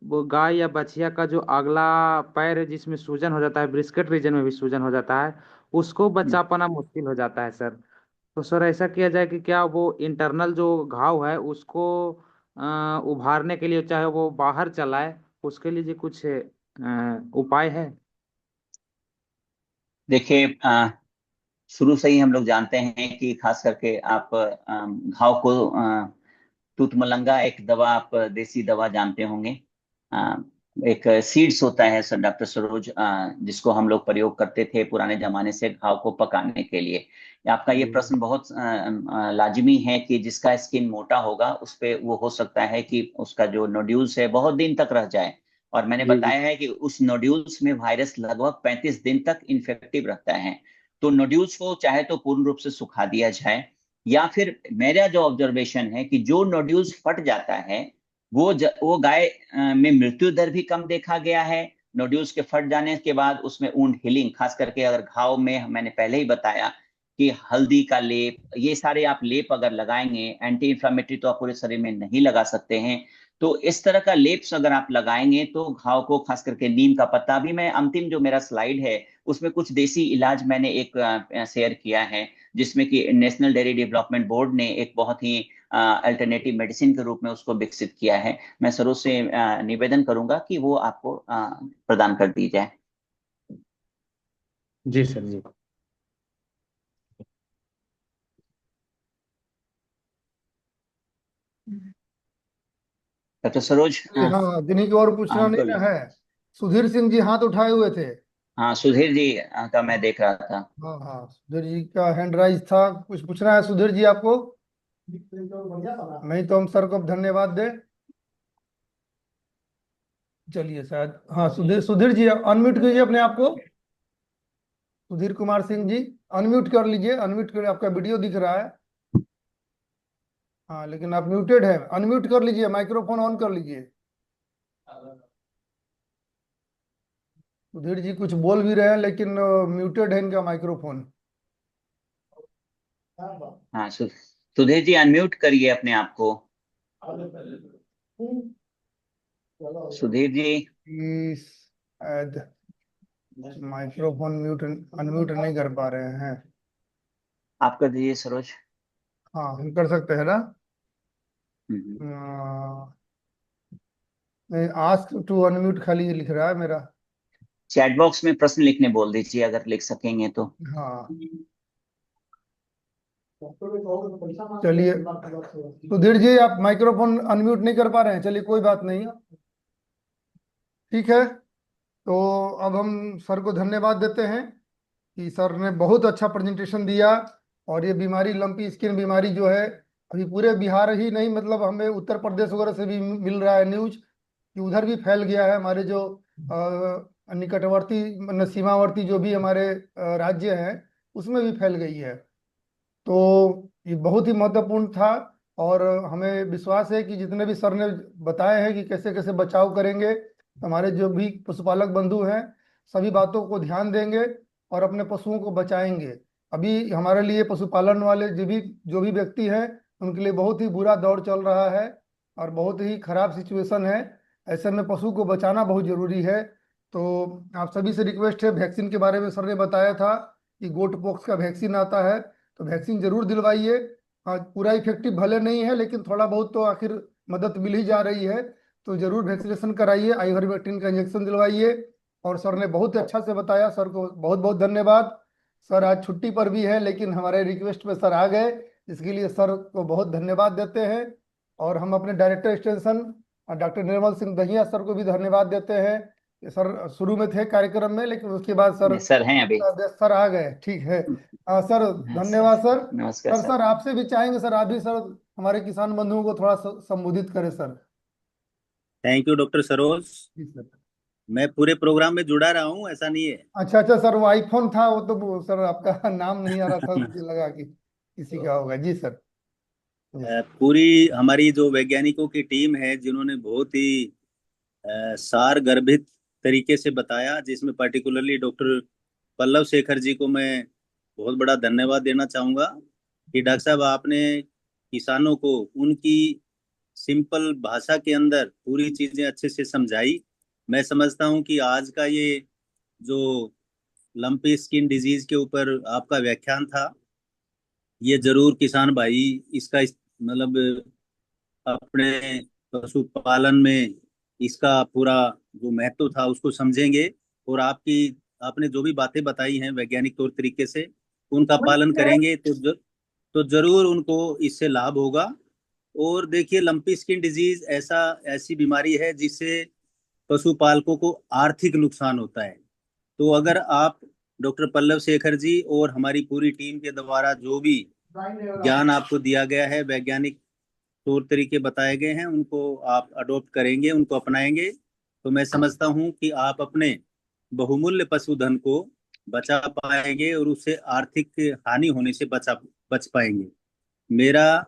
वो गाय या बछिया का जो अगला पैर है जिसमें सूजन हो जाता है, ब्रिस्केट रीजन में भी सूजन हो जाता है, उसको बचा पाना मुश्किल हो जाता है सर। तो सर ऐसा किया जाए कि क्या वो इंटरनल जो घाव है उसको उभारने के लिए, चाहे वो बाहर चलाए, उसके लिए जी कुछ उपाय है? देखिए शुरू से ही हम लोग जानते हैं कि खास करके आप घाव को टूट मलंगा एक दवा, आप देसी दवा जानते होंगे। अ, एक सीड्स होता है सर, डॉक्टर सरोज, जिसको हम लोग प्रयोग करते थे पुराने जमाने से घाव को पकाने के लिए। आपका ये जी प्रश्न बहुत लाजिमी है कि जिसका स्किन मोटा होगा उस पे वो हो सकता है कि उसका जो नोड्यूल्स है बहुत दिन तक रह जाए। और मैंने जी जी। बताया है कि उस नोड्यूल्स में वायरस लगभग 35 दिन तक इन्फेक्टिव रहता है। तो नोड्यूल्स को चाहे तो पूर्ण रूप से सुखा दिया जाए, या फिर मेरा जो ऑब्जर्वेशन है कि जो नोड्यूल्स फट जाता है वो गाय में मृत्यु दर भी कम देखा गया है। नोड्यूल्स के फट जाने के बाद उसमें वुंड हीलिंग, खास करके अगर घाव में, मैंने पहले ही बताया कि हल्दी का लेप, ये सारे आप लेप अगर लगाएंगे, एंटी इंफ्लेमेटरी तो आप पूरे शरीर में नहीं लगा सकते हैं, तो इस तरह का लेप्स अगर आप लगाएंगे तो घाव को, खास करके नीम का पत्ता, अभी मैं अंतिम जो मेरा स्लाइड है उसमें कुछ देसी इलाज मैंने एक शेयर किया है, जिसमें कि नेशनल डेयरी डेवलपमेंट बोर्ड ने एक बहुत ही अल्टरनेटिव मेडिसिन के रूप में उसको विकसित किया है। मैं सरोज से निवेदन करूंगा कि वो आपको प्रदान कर दी जाए। जी सर जी। डॉक्टर सरोज, हाँ, जिन्हीं की और पूछना नहीं अंकुल। ना है। सुधीर सिंह जी हाथ उठाए हुए थे। हाँ, सुधीर जी का मैं देख रहा था। हाँ हाँ, सुधीर जी का हैंड राइज था। कुछ पूछना है सुधीर जी आपको? नहीं तो हम सर को धन्यवाद दें। चलिए शायद, हाँ, सुधीर सुधीर जी अनम्यूट कीजिए अपने आप को। सुधीर कुमार सिंह जी, अनम्यूट कर लीजिए, अनम्यूट कर, आपका वीडियो दिख रहा है। हाँ, लेकिन आप म्यूटेड है, अनम्यूट कर लीजिए, माइक्रोफोन ऑन कर लीजिए। सुधीर जी कुछ बोल भी रहे हैं लेकिन म्यूटेड है इनका माइक्रोफोन। हाँ, सुधीर जी अनम्यूट करिए अपने आप को। सुधीर जी। शायद माइक्रोफोन म्यूट अनम्यूट नहीं कर पा रहे हैं। आप कर दीजिए सरोज। हाँ, हम कर सकते हैं ना। हम्म। नहीं, आस्क टू अनम्यूट खाली लिख रहा है मेरा। चैट बॉक्स में प्रश्न लिखने बोल दीजिए, अगर लिख सकेंगे तो। हाँ, चलिए, सुधीर जी आप माइक्रोफोन अनम्यूट नहीं कर पा रहे हैं, चलिए कोई बात नहीं, ठीक है। तो अब हम सर को धन्यवाद देते हैं कि सर ने बहुत अच्छा प्रेजेंटेशन दिया। और ये बीमारी लंपी स्किन बीमारी जो है, अभी पूरे बिहार ही नहीं, मतलब हमें उत्तर प्रदेश वगैरह से भी मिल रहा है न्यूज कि उधर भी फैल गया है। हमारे जो निकटवर्ती मतलब सीमावर्ती जो भी हमारे राज्य हैं उसमें भी फैल गई है। तो ये बहुत ही महत्वपूर्ण था। और हमें विश्वास है कि जितने भी सर ने बताए हैं कि कैसे कैसे बचाव करेंगे, हमारे जो भी पशुपालक बंधु हैं सभी बातों को ध्यान देंगे और अपने पशुओं को बचाएंगे। अभी हमारे लिए पशुपालन वाले जो भी व्यक्ति हैं उनके लिए बहुत ही बुरा दौर चल रहा है और बहुत ही खराब सिचुएशन है। ऐसे में पशु को बचाना बहुत जरूरी है। तो आप सभी से रिक्वेस्ट है, वैक्सीन के बारे में सर ने बताया था कि गोट पॉक्स का वैक्सीन आता है, तो वैक्सीन जरूर दिलवाइए। हाँ, पूरा इफेक्टिव भले नहीं है लेकिन थोड़ा बहुत तो आखिर मदद मिल ही जा रही है। तो जरूर वैक्सीनेशन कराइए, आइवरमेक्टिन का इंजेक्शन दिलवाइए। और सर ने बहुत अच्छा से बताया, सर को बहुत बहुत धन्यवाद। सर आज छुट्टी पर भी है लेकिन हमारे रिक्वेस्ट पे सर आ गए, इसके लिए सर को बहुत धन्यवाद देते हैं। और हम अपने director extension doctor Nirmal Singh Dahiya sir को भी धन्यवाद देते हैं कि सर शुरू में थे कार्यक्रम में लेकिन उसके बाद सर सर हैं अभी। सर आ गए, ठीक है। सर हाँ सर। धन्यवाद सर। नमस्कार सर सर। सर आपसे भी चाहेंगे सर, आप भी सर हमारे किसान बंधुओं को थोड़ा संबोधित करें sir. Thank you doctor Saroj. जी सर। मैं पूरे प्रोग्राम में जुड़ा रहा हूँ, ऐसा नहीं है। अच्छा अच्छा सर, वो आईफोन था वो तो सर आपका नाम नहीं आ रहा था, मुझे लगा कि किसी का होगा। जी सर। जी सर। पूरी हमारी जो वैज्ञानिकों की टीम है जिन्होंने बहुत ही सार गर्भित तरीके से बताया, जिसमें पर्टिकुलरली डॉक्टर पल्लव शेखर जी को मैं बहुत बड़ा धन्यवाद देना चाहूँगा कि डॉक्टर साहब आपने किसानों को उनकी सिंपल भाषा के अंदर पूरी चीजें अच्छे से समझाई। मैं समझता हूँ कि आज का ये जो लंपी स्किन डिजीज के ऊपर आपका व्याख्यान था, ये जरूर किसान भाई इसका मतलब अपने पशुपालन में इसका पूरा जो महत्व था उसको समझेंगे। और आपने जो भी बातें बताई हैं वैज्ञानिक तौर तरीके से उनका पालन करेंगे तो जरूर उनको इससे लाभ होगा। और देखिए, लंपी स्किन डिजीज ऐसी बीमारी है जिससे पशुपालकों को आर्थिक नुकसान होता है। तो अगर आप डॉक्टर पल्लव शेखर जी और हमारी पूरी टीम के द्वारा जो भी ज्ञान आपको दिया गया है, वैज्ञानिक तौर तरीके बताए गए हैं, उनको आप अडॉप्ट करेंगे, उनको अपनाएंगे, तो मैं समझता हूं कि आप अपने बहुमूल्य पशुधन को बचा पाएंगे और उससे आर्थिक हानि होने से बच पाएंगे। मेरा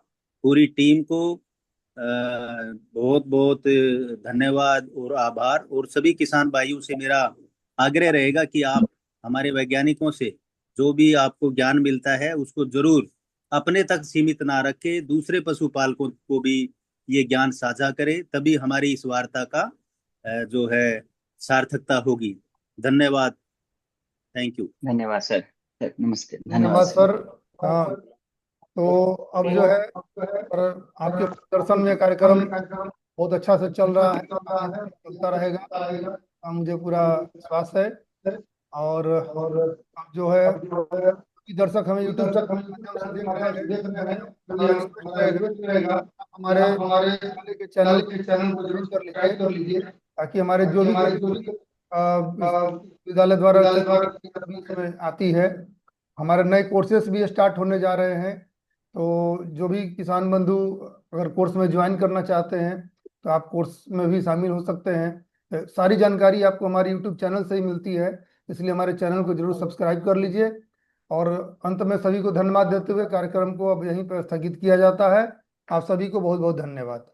पूरी टीम को बहुत बहुत धन्यवाद और आभार। और सभी किसान भाइयों से मेरा आग्रह रहेगा कि आप हमारे वैज्ञानिकों से जो भी आपको ज्ञान मिलता है उसको जरूर अपने तक सीमित ना रखें, दूसरे पशुपालकों को भी ये ज्ञान साझा करें, तभी हमारी इस वार्ता का जो है सार्थकता होगी। धन्यवाद। Thank you. धन्यवाद सर। सर नमस्ते, धन्यवाद धन्यवाद सर। सर। हाँ, तो अब जो है सर, आपके दर्शन में कार्यक्रम बहुत अच्छा से चल रहा है, चलता रहेगा, मुझे पूरा विश्वास है। और अब जो है दर्शक हमें यूट्यूब से देख रहे हैं, तो ये रिक्वेस्ट रहेगा हमारे चैनल को जरूर सब्सक्राइब कर लीजिए, ताकि हमारे जो भी विद्यालय द्वारा में आती है, हमारे नए कोर्सेस भी स्टार्ट होने जा रहे हैं। तो जो भी किसान बंधु अगर कोर्स में ज्वाइन करना चाहते हैं तो आप कोर्स में भी शामिल हो सकते हैं। सारी जानकारी आपको हमारे यूट्यूब चैनल से ही मिलती है, इसलिए हमारे चैनल को जरूर सब्सक्राइब कर लीजिए। और अंत में सभी को धन्यवाद देते हुए कार्यक्रम को अब यहीं पर स्थगित किया जाता है। आप सभी को बहुत बहुत धन्यवाद।